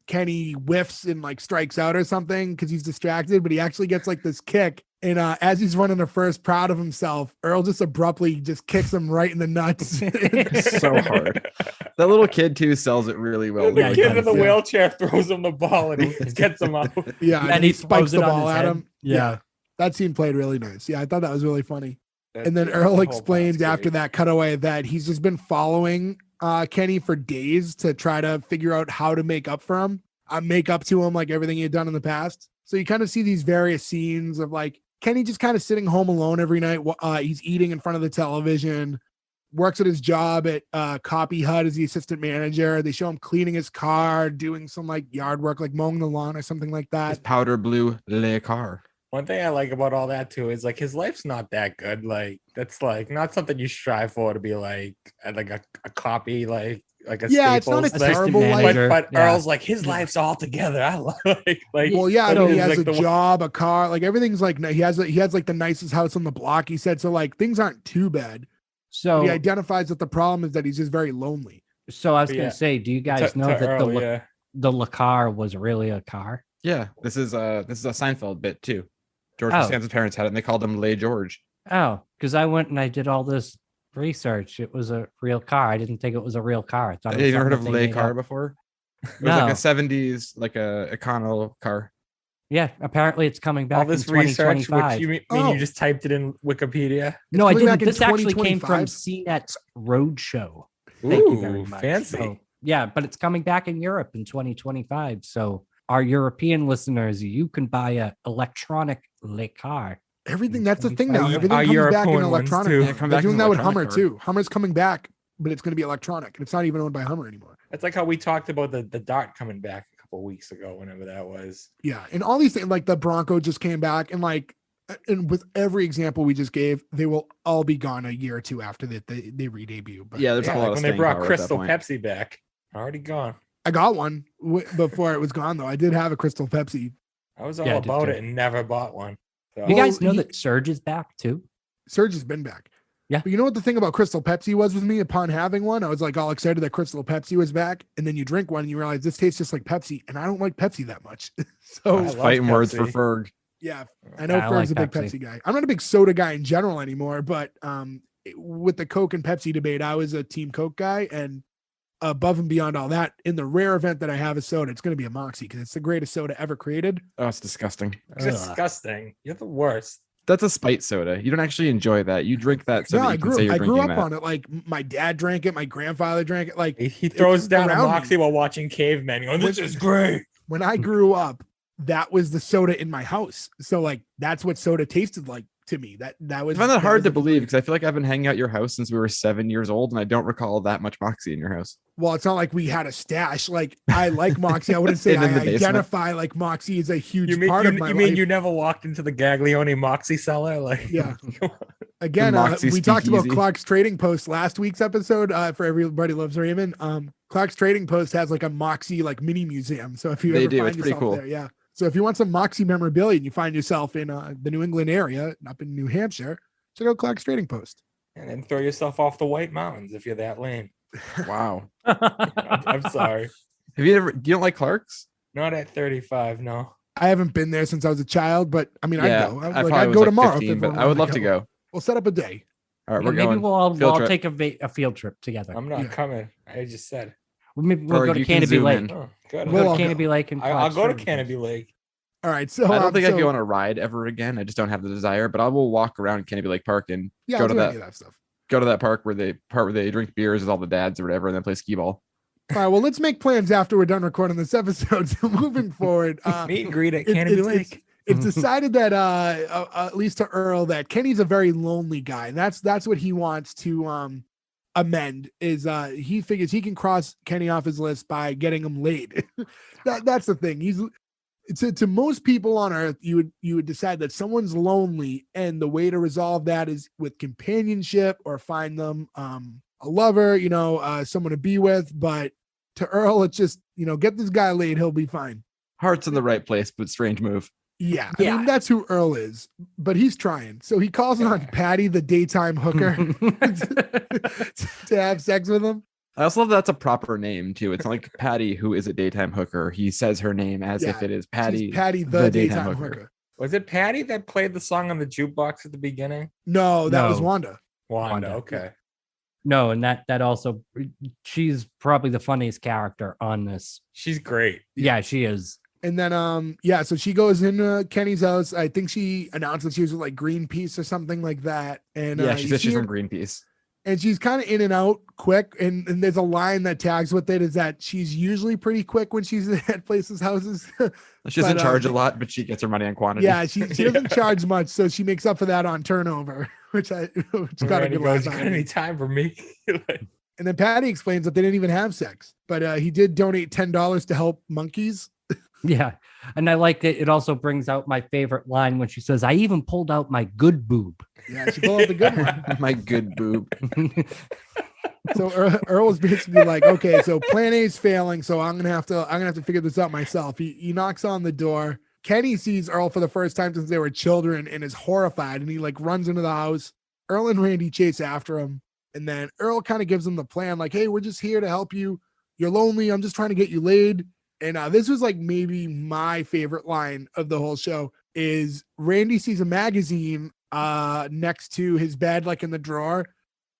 Kenny whiffs and like strikes out or something because he's distracted, but he actually gets like this kick. And as he's running to first, proud of himself, Earl just abruptly just kicks him right in the nuts. So hard. That little kid too sells it really well. The kid in the wheelchair throws him the ball and he gets him out. Yeah, and he spikes the ball at him. Yeah. That scene played really nice. Yeah, I thought that was really funny. That's, and then Earl explains after that cutaway that he's just been following Kenny for days to try to figure out how to make up for him, make up to him like everything he had done in the past. So you kind of see these various scenes of like Kenny just kind of sitting home alone every night. He's eating in front of the television, works at his job at Copy Hut as the assistant manager. They show him cleaning his car, doing some like yard work, like mowing the lawn or something like that. His powder blue Le Car. One thing I like about all that too is like his life's not that good. Like that's like not something you strive for to be like a copy like a Staples. It's not a terrible life. But Earl's like his life's all together. I like well, yeah, I mean, he has like a job, a car, like everything's like he has like the nicest house on the block. He said so. Like things aren't too bad. So he identifies that the problem is that he's just very lonely. So I was gonna say, do you guys know that Earl, the Le Car was really a car? Yeah, this is a Seinfeld bit too. George Costanza's parents had it, and they called him Le George. Oh, because I went and I did all this research. It was a real car. I didn't think it was a real car. I thought you ever heard of Le Car before? It was like a 70s, like a econo car. Yeah, apparently it's coming back. All this in research, which you mean you just typed it in Wikipedia? No, I didn't. This actually came from CNET's Roadshow. Thank you very much. Fancy. So, yeah, but it's coming back in Europe in 2025. So our European listeners, you can buy a electronic Le Car. Everything, that's the thing now. Everything comes back in electronic. They're doing that with Hummer too. Hummer's coming back, but it's going to be electronic. And it's not even owned by Hummer anymore. It's like how we talked about the Dart coming back a couple of weeks ago, whenever that was. Yeah, and all these things, like the Bronco just came back, and like, and with every example we just gave, they will all be gone a year or two after that they re-debut. But yeah, there's a lot like of when they brought Crystal Pepsi back, already gone. I got one before it was gone though. I did have a Crystal Pepsi. I was all about it and never bought one. So. You guys know that Surge is back too? Surge has been back. Yeah. But you know what the thing about Crystal Pepsi was with me upon having one? I was like all excited that Crystal Pepsi was back. And then you drink one and you realize this tastes just like Pepsi. And I don't like Pepsi that much. So fighting words for Ferg. Yeah. I know Ferg's a big Pepsi guy. I'm not a big soda guy in general anymore, but with the Coke and Pepsi debate, I was a Team Coke guy. And above and beyond all that, in the rare event that I have a soda, it's going to be a Moxie because it's the greatest soda ever created. Oh, it's disgusting. Disgusting. You're the worst. That's a spite soda. You don't actually enjoy that. You drink that so that you can say you're drinking that. I grew up on it. Like my dad drank it. My grandfather drank it. Like he throws down a Moxie while watching Cavemen. Going, this is great. When I grew up, that was the soda in my house. So like that's what soda tasted like to me. That was. I find that hard to believe because I feel like I've been hanging out at your house since we were 7 years old, and I don't recall that much Moxie in your house. Well, it's not like we had a stash. Like I like Moxie. I wouldn't say I identify like Moxie is a huge part of my life. You mean you never walked into the Gaglione Moxie cellar? Like yeah. Again, we talked about Clark's Trading Post last week's episode. For Everybody Loves Raymond. Clark's Trading Post has like a Moxie like mini museum. So if you ever find yourself there, yeah. So if you want some Moxie memorabilia and you find yourself in the New England area, up in New Hampshire, check out Clark's Trading Post. And then throw yourself off the White Mountains if you're that lame. Wow. I'm sorry. Have you ever? You don't like Clark's? Not at 35, no. I haven't been there since I was a child, but I mean, yeah, I'd go tomorrow. 15, but I would love to go. We'll set up a day. All right, we're maybe going. We'll all take a field trip together. I'm not coming. I just said. Maybe we'll go to Canopy Lake. Oh, good. We'll go to Canopy Lake and I'll go to Canopy Lake. All right, so I don't think I'd go on a ride ever again. I just don't have the desire, but I will walk around Canopy Lake Park and go to that stuff. Go to that park where they drink beers with all the dads or whatever, and then play skee ball. All right, well, let's make plans after we're done recording this episode. So moving forward, meet and greet at Canopy Lake. It's decided that at least to Earl that Kenny's a very lonely guy, and that's what he wants to amend. Is he figures he can cross Kenny off his list by getting him laid. That's the thing. To most people on earth, you would decide that someone's lonely, and the way to resolve that is with companionship or find them a lover, someone to be with. But to Earl, it's just, get this guy laid, he'll be fine. Heart's in the right place, but strange move. Yeah, I mean, that's who Earl is, but he's trying. So he calls on Patty, the daytime hooker, to have sex with him. I also love that's a proper name too. It's not like Patty, who is a daytime hooker. He says her name as if it is Patty. She's Patty, the daytime hooker. Was it Patty that played the song on the jukebox at the beginning? No, that was Wanda. Wanda, okay. No, and that also, she's probably the funniest character on this. She's great. Yeah, she is. And then, so she goes into Kenny's house. I think she announced that she was with like Greenpeace or something like that. And she said she's from Greenpeace. And she's kind of in and out quick. And there's a line that tags with it is that she's usually pretty quick when she's at places' houses. She doesn't charge a lot, but she gets her money on quantity. Yeah, she doesn't charge much, so she makes up for that on turnover, which got a good line. Any time for me. And then Patty explains that they didn't even have sex, but he did donate $10 to help monkeys. Yeah. And I like that it also brings out my favorite line when she says, I even pulled out my good boob. Yeah, she pulled out the good one. My good boob. So Earl was basically like, okay, so plan A is failing, so I'm gonna have to figure this out myself. He knocks on the door. Kenny sees Earl for the first time since they were children and is horrified, and he like runs into the house. Earl and Randy chase after him, and then Earl kind of gives him the plan, like, hey, we're just here to help you. You're lonely. I'm just trying to get you laid. And this was like maybe my favorite line of the whole show is Randy sees a magazine next to his bed, like in the drawer.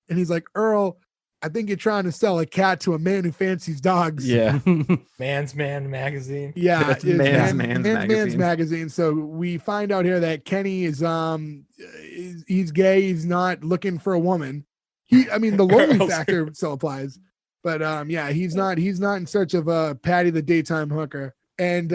And he's like, Earl, I think you're trying to sell a cat to a man who fancies dogs. Yeah. Man's Man magazine. Yeah. It's Man's magazine. So we find out here that Kenny is he's gay. He's not looking for a woman. The lonely factor still applies. But he's not in search of Patty the daytime hooker. And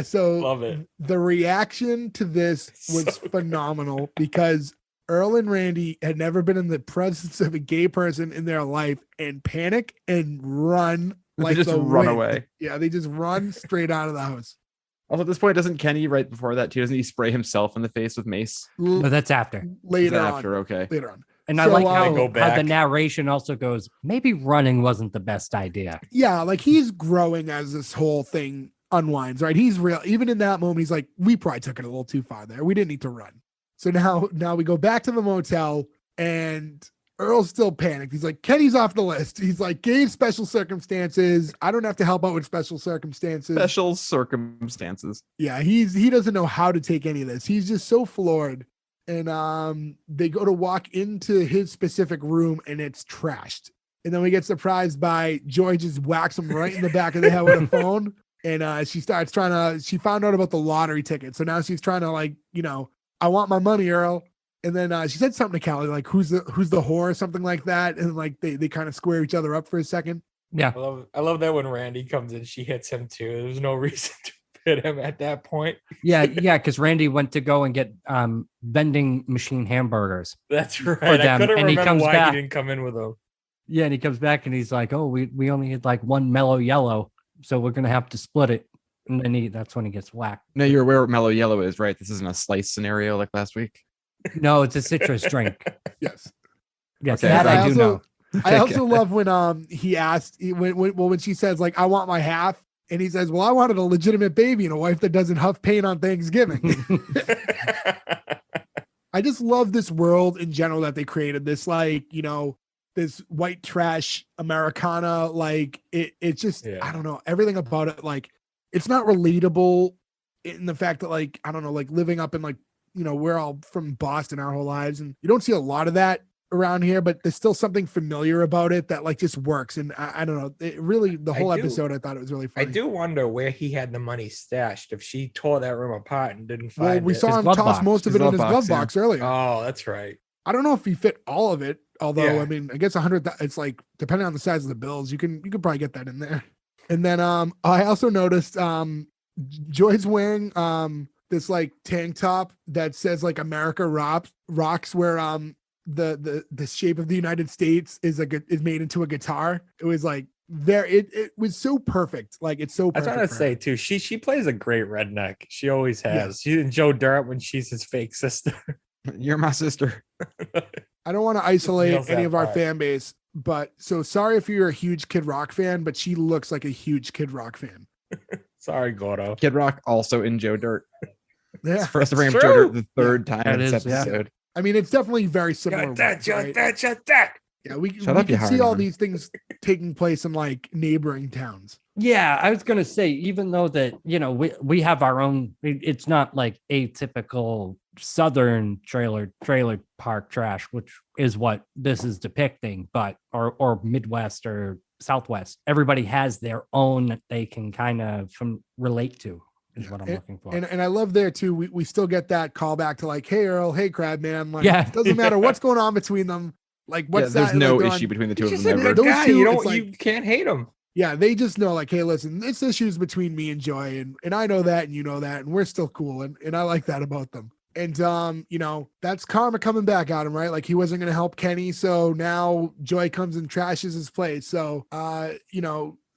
so love it. The reaction to this was phenomenal because Earl and Randy had never been in the presence of a gay person in their life and panic and run like they just run away. Yeah, they just run straight out of the house. Also, at this point, doesn't Kenny right before that too? Doesn't he spray himself in the face with mace? But that's after. Later on. And I like how the narration also goes, maybe running wasn't the best idea. Yeah, like he's growing as this whole thing unwinds, right? He's real. Even in that moment, he's like, we probably took it a little too far there. We didn't need to run. So now we go back to the motel and Earl's still panicked. He's like, Kenny's off the list. He's like, gave special circumstances. I don't have to help out with special circumstances. Special circumstances. Yeah, he doesn't know how to take any of this. He's just so floored. And they go to walk into his specific room and it's trashed. And then we get surprised by Joy just whacks him right in the back of the head with a phone. And she found out about the lottery ticket. So now she's trying to I want my money, Earl. And then she said something to Callie, like, who's the whore or something like that. And like they kind of square each other up for a second. Yeah. I love that when Randy comes in, she hits him too. There's no reason to hit him at that point. Yeah, because Randy went to go and get vending machine hamburgers. That's right. I couldn't remember why he didn't come in with them. Yeah, and he comes back and he's like, oh, we only had like one mellow yellow, so we're gonna have to split it. And then that's when he gets whacked. No, you're aware what mellow yellow is, right? This isn't a slice scenario like last week. No, it's a citrus drink. Yes. Yes, okay. That I do know. I also love when he asked when she says like, I want my half. And he says, well, I wanted a legitimate baby and a wife that doesn't huff paint on Thanksgiving. I just love this world in general that they created. This, this white trash Americana. Like, it's just, I don't know, everything about it. Like, it's not relatable in the fact that, like, I don't know, like living up in, like, we're all from Boston our whole lives. And you don't see a lot of that around here, but there's still something familiar about it that like just works. And I don't know, it really, the whole episode, I thought it was really funny. I do wonder where he had the money stashed if she tore that room apart and didn't find it. We saw him toss most of it in his glove box earlier. Oh, that's right. I don't know if he fit all of it, although I mean, I guess 100, it's like depending on the size of the bills, you could probably get that in there. And then I also noticed Joy's wearing this like tank top that says like America rocks, where the shape of the United States is made into a guitar. It was like it was so perfect. Like it's so perfect. I was trying to say too, she plays a great redneck. She always has. Yeah. She's in Joe Dirt when she's his fake sister. You're my sister. I don't want to isolate any of our fan base, but so sorry if you're a huge Kid Rock fan, but she looks like a huge Kid Rock fan. Sorry, Gordo. Kid Rock also in Joe Dirt. Yeah, it's for us to bring up Joe Dirt the third time in this episode. I mean, it's definitely very similar. That. Yeah, we can see all these things taking place in like neighboring towns. Yeah, I was gonna say, even though that, we have our own, it's not like atypical Southern trailer park trash, which is what this is depicting, but or Midwest or Southwest. Everybody has their own that they can kind of relate to. Is what I'm looking for. And I love there too. We still get that callback to like, hey Earl, hey Crab Man. Like, it doesn't matter what's going on between them. Like, what's that? There's no issue between the two of them. Just a good guy. You can't hate him. Yeah, they just know like, hey, listen, this issue's between me and Joy, and I know that, and you know that, and we're still cool, and I like that about them. And that's karma coming back at him, right? Like he wasn't gonna help Kenny, so now Joy comes and trashes his place. So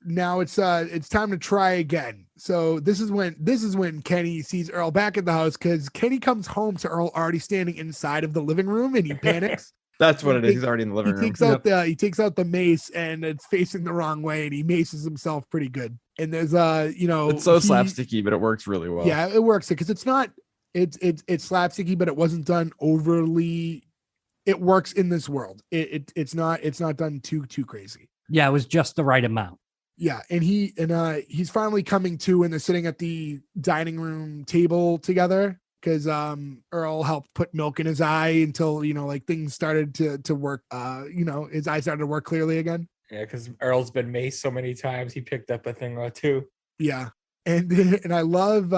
now it's time to try again. So this is when Kenny sees Earl back at the house, because Kenny comes home to Earl already standing inside of the living room, and he panics. That's what it is. He's already in the living room. He takes out the mace, and it's facing the wrong way, and he maces himself pretty good. And there's it's so slapsticky, but it works really well. Yeah, it works because it's slapsticky, but it wasn't done overly. It works in this world. It's not done too crazy. Yeah, it was just the right amount. Yeah, and he's finally coming to, and they're sitting at the dining room table together, because Earl helped put milk in his eye until things started to work. His eye started to work clearly again. Yeah, because Earl's been maced so many times, he picked up a thing or two. Yeah, and I love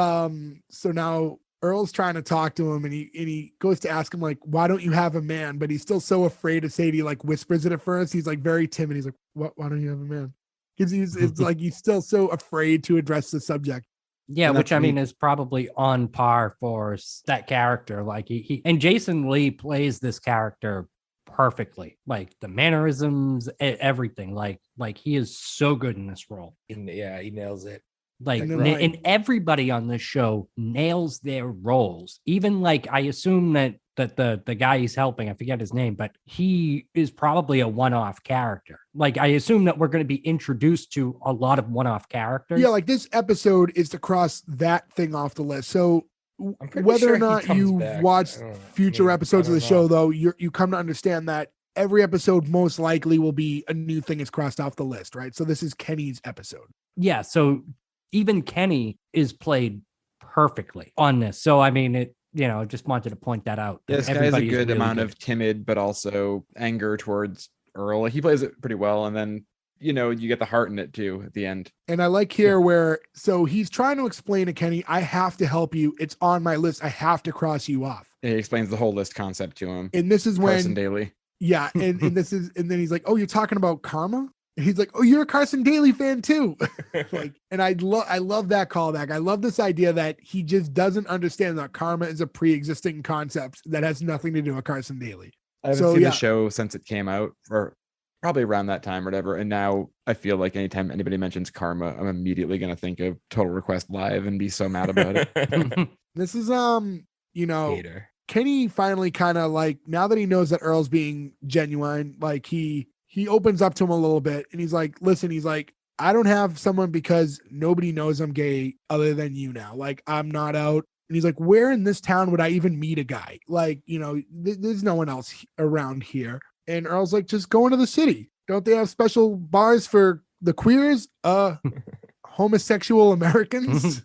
so now Earl's trying to talk to him, and he goes to ask him like, why don't you have a man? But he's still so afraid to say it. He like whispers it at first. He's like very timid. He's like, what? Why don't you have a man? Because it's like he's still so afraid to address the subject. Yeah, which I mean is probably on par for that character. Like he and Jason Lee plays this character perfectly. Like the mannerisms, everything. Like he is so good in this role. Yeah, he nails it. Like, and everybody on this show nails their roles. Even like, I assume that the guy he's helping, I forget his name, but he is probably a one-off character. Like, I assume that we're going to be introduced to a lot of one-off characters. Yeah, like this episode is to cross that thing off the list. So whether or not you've watched future episodes of the show, though, you come to understand that every episode most likely will be a new thing is crossed off the list, right? So this is Kenny's episode. Yeah, so even Kenny is played perfectly on this. So, I mean, I just wanted to point that out. Yeah, this guy has a good amount of timid, but also anger towards Earl. He plays it pretty well. And then, you get the heart in it too at the end. And I like here where, so he's trying to explain to Kenny, I have to help you. It's on my list. I have to cross you off. And he explains the whole list concept to him. And this is when Carson Daly. Yeah. And then he's like, oh, you're talking about karma? And he's like, oh, you're a Carson Daly fan too. And I love that callback. I love this idea that he just doesn't understand that karma is a pre-existing concept that has nothing to do with Carson Daly. I haven't seen the show since it came out, or probably around that time or whatever. And now I feel like anytime anybody mentions karma, I'm immediately going to think of Total Request Live and be so mad about it. This is, Hater. Kenny finally kind of like, now that he knows that Earl's being genuine, like he opens up to him a little bit, and he's like, listen, he's like, I don't have someone because nobody knows I'm gay other than you now. Like, I'm not out. And he's like, where in this town would I even meet a guy? Like, there's no one else around here. And Earl's like, just go into the city. Don't they have special bars for the queers? Homosexual Americans?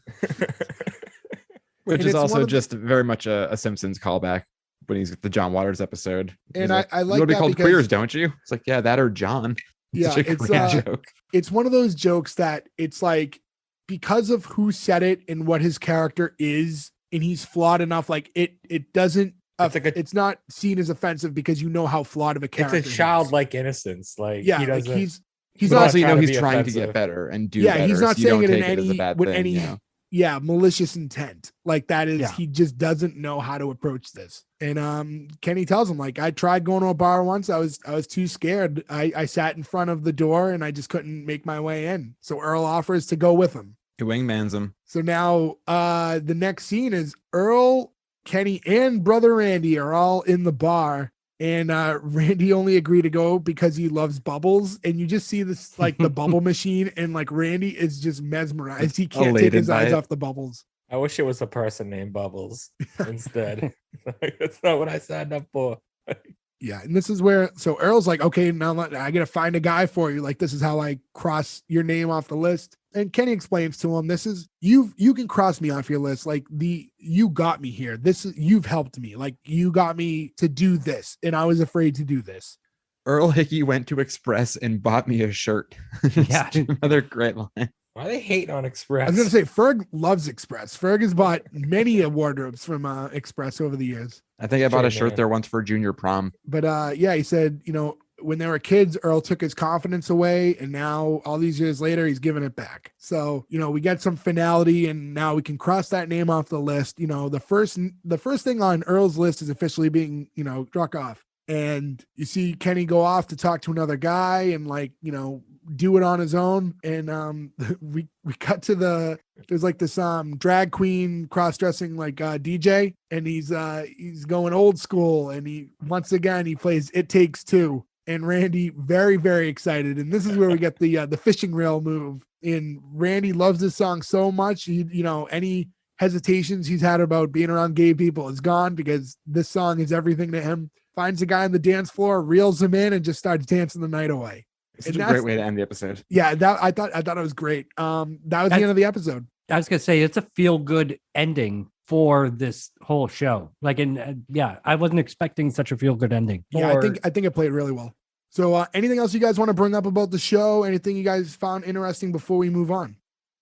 Which is also just very much a Simpsons callback. When he's the John Waters episode. And like, I like you want to be that called because, queers, don't you? It's like, yeah, that or John. Yeah, it's a joke. It's one of those jokes that it's like, because of who said it and what his character is, and he's flawed enough, like it doesn't, it's not seen as offensive because you know how flawed of a character. It's a childlike innocence. Like, yeah, he doesn't, he's but also, he's trying offensive. to get better and do better. He's not so saying you don't it in take any, it as a bad with thing, any, malicious intent. Like that is, he just doesn't know how to approach this. And Kenny tells him, like, I tried going to a bar once. I was too scared. I sat in front of the door and I just couldn't make my way in. So Earl offers to go with him. He wingmans him. So now the next scene is Earl, Kenny, and brother Randy are all in the bar. And Randy only agreed to go because he loves bubbles. And you just see this, like, the bubble machine, and like Randy is just mesmerized. He can't take his eyes off the bubbles. I wish it was a person named Bubbles instead. That's not what I signed up for. Yeah, and this is where, so Earl's like, okay, now I gotta find a guy for you. Like, this is how I cross your name off the list. And Kenny explains to him, this is, you can cross me off your list. Like, you got me here. You've helped me. Like, you got me to do this, and I was afraid to do this. Earl Hickey went to Express and bought me a shirt. Yeah. Another great line. Why are they hating on Express? I was gonna say Ferg loves Express. Ferg has bought many wardrobes from Express over the years. I think I bought a shirt there once for junior prom. But yeah, he said, when they were kids, Earl took his confidence away, and now all these years later, he's giving it back. So, we get some finality, and now we can cross that name off the list. The first thing on Earl's list is officially being, struck off. And you see Kenny go off to talk to another guy and do it on his own. And we cut to there's like this drag queen cross-dressing DJ, and he's going old school, and he plays It Takes Two. And Randy very, very excited. And this is where we get the fishing reel move. And Randy loves this song so much, any hesitations he's had about being around gay people is gone, because this song is everything to him. Finds a guy on the dance floor, reels him in, and just starts dancing the night away. It's a great way to end the episode. Yeah, I thought it was great. That was the end of the episode. I was gonna say it's a feel-good ending for this whole show. I wasn't expecting such a feel-good ending. Yeah, I think it played really well. So anything else you guys want to bring up about the show? Anything you guys found interesting before we move on?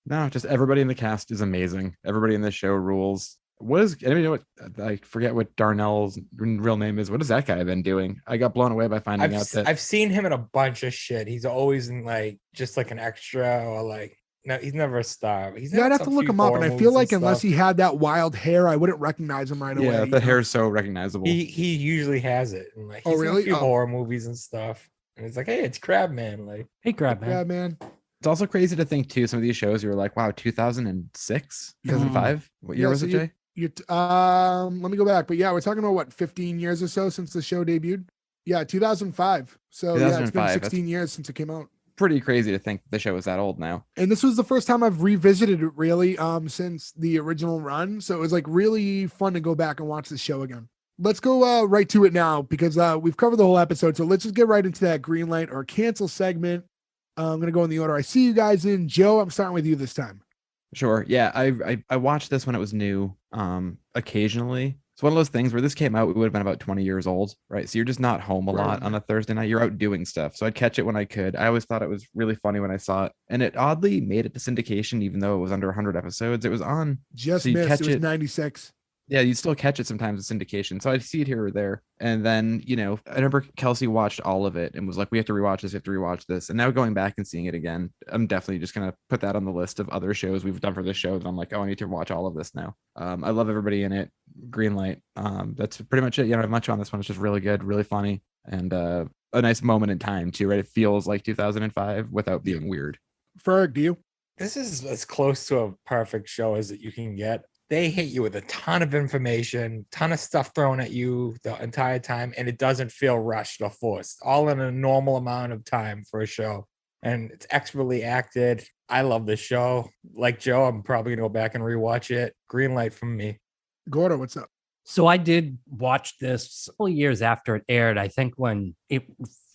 No, just everybody in the cast is amazing. Everybody in this show rules. I forget what Darnell's real name is. What has that guy been doing? I got blown away by finding out that I've seen him in a bunch of shit. He's always in just like an extra, or no, he's never a star. I'd have to look him up, and I feel like unless he had that wild hair, I wouldn't recognize him right away. Yeah, that hair is so recognizable. He usually has it. And he's really? in a few horror movies and stuff. And it's like, hey, it's Crabman. Hey, Crabman. Crabman. It's also crazy to think too. Some of these shows you were like, wow, 2006, 2005. What year was it, Jay? Let me go back, but yeah, we're talking about 15 years or so since the show debuted. Yeah, 2005. So yeah, it's been 16 years since it came out. Pretty crazy to think the show is that old now. And this was the first time I've revisited it really since the original run. So it was really fun to go back and watch the show again. Let's go right to it now, because we've covered the whole episode. So let's just get right into that green light or cancel segment. I'm going to go in the order I see you guys in. Joe, I'm starting with you this time. Sure. Yeah, I watched this when it was new. Occasionally, it's one of those things where this came out, we would have been about 20 years old, right? So you're just not home a lot on a Thursday night. You're out doing stuff. So I'd catch it when I could. I always thought it was really funny when I saw it, and it oddly made it to syndication, even though it was under 100 episodes. It was on just missed. It was 96. Yeah, you still catch it sometimes in syndication. So I'd see it here or there. And then, I remember Kelsey watched all of it and was like, we have to rewatch this. And now going back and seeing it again, I'm definitely just going to put that on the list of other shows we've done for this show that I'm like, oh, I need to watch all of this now. I love everybody in it. Green light. That's pretty much it. Not much on this one. It's just really good, really funny, and a nice moment in time too, right? It feels like 2005 without being weird. Ferg, do you? This is as close to a perfect show as you can get. They hit you with a ton of information, ton of stuff thrown at you the entire time, and it doesn't feel rushed or forced, all in a normal amount of time for a show. And it's expertly acted. I love this show. Like Joe, I'm probably going to go back and rewatch it. Green light from me. Gordo, what's up? So I did watch this several years after it aired. I think when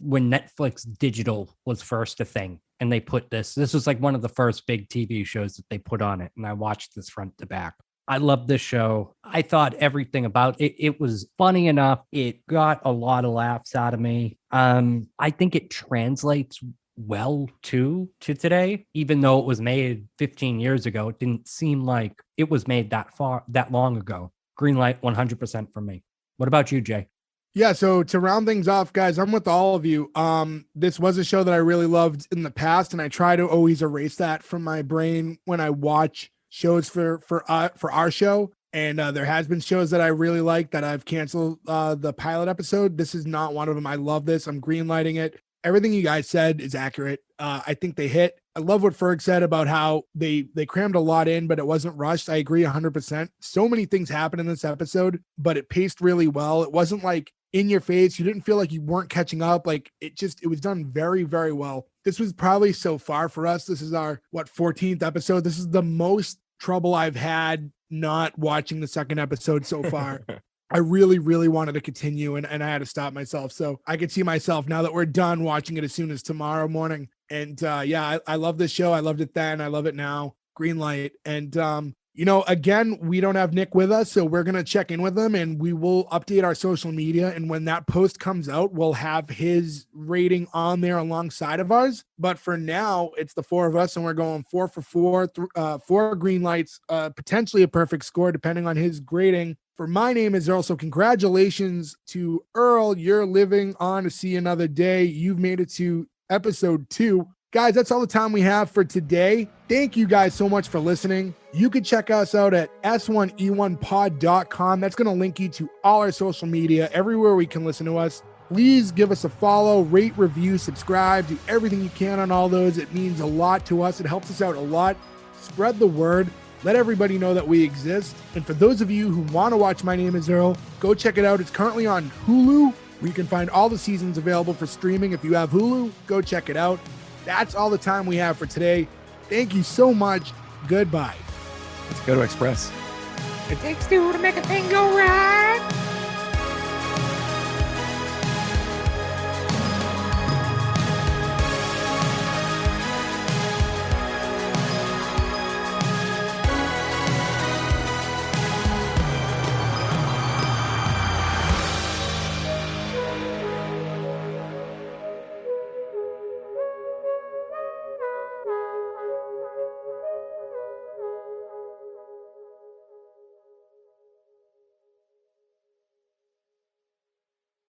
Netflix digital was first a thing, and they put this was like one of the first big TV shows that they put on it. And I watched this front to back. I love this show. I thought everything about it. It was funny enough. It got a lot of laughs out of me. I think it translates well to today, even though it was made 15 years ago. It didn't seem like it was made that long ago. Green light 100% for me. What about you, Jay? Yeah, so to round things off, guys, I'm with all of you. This was a show that I really loved in the past, and I try to always erase that from my brain when I watch shows for our show. And there has been shows that I really like that I've canceled the pilot episode. This is not one of them. I love this. I'm green lighting it. Everything you guys said is accurate. I think they hit. I love what Ferg said about how they crammed a lot in, but it wasn't rushed. I agree 100%. So many things happened in this episode, but it paced really well. It wasn't like in your face. You didn't feel like you weren't catching up. Like it was done very, very well. This was probably so far for us. This is our 14th episode. This is the most trouble I've had not watching the second episode so far. I really, really wanted to continue, and I had to stop myself. So I could see myself now that we're done watching it as soon as tomorrow morning. And I love this show. I loved it then. I love it now. Green light. And again, we don't have Nick with us, so we're going to check in with him and we will update our social media. And when that post comes out, we'll have his rating on there alongside of ours. But for now, it's the four of us and we're going 4 for 4, 4 green lights, potentially a perfect score, depending on his grading. For My Name Is Earl. So congratulations to Earl. You're living on to see another day. You've made it to episode 2. Guys, that's all the time we have for today. Thank you guys so much for listening. You can check us out at S1E1pod.com. That's going to link you to all our social media, everywhere we can listen to us. Please give us a follow, rate, review, subscribe, do everything you can on all those. It means a lot to us. It helps us out a lot. Spread the word. Let everybody know that we exist. And for those of you who want to watch My Name Is Earl, go check it out. It's currently on Hulu, where you can find all the seasons available for streaming. If you have Hulu, go check it out. That's all the time we have for today. Thank you so much. Goodbye. Let's go to Express. It takes two to make a thing go right.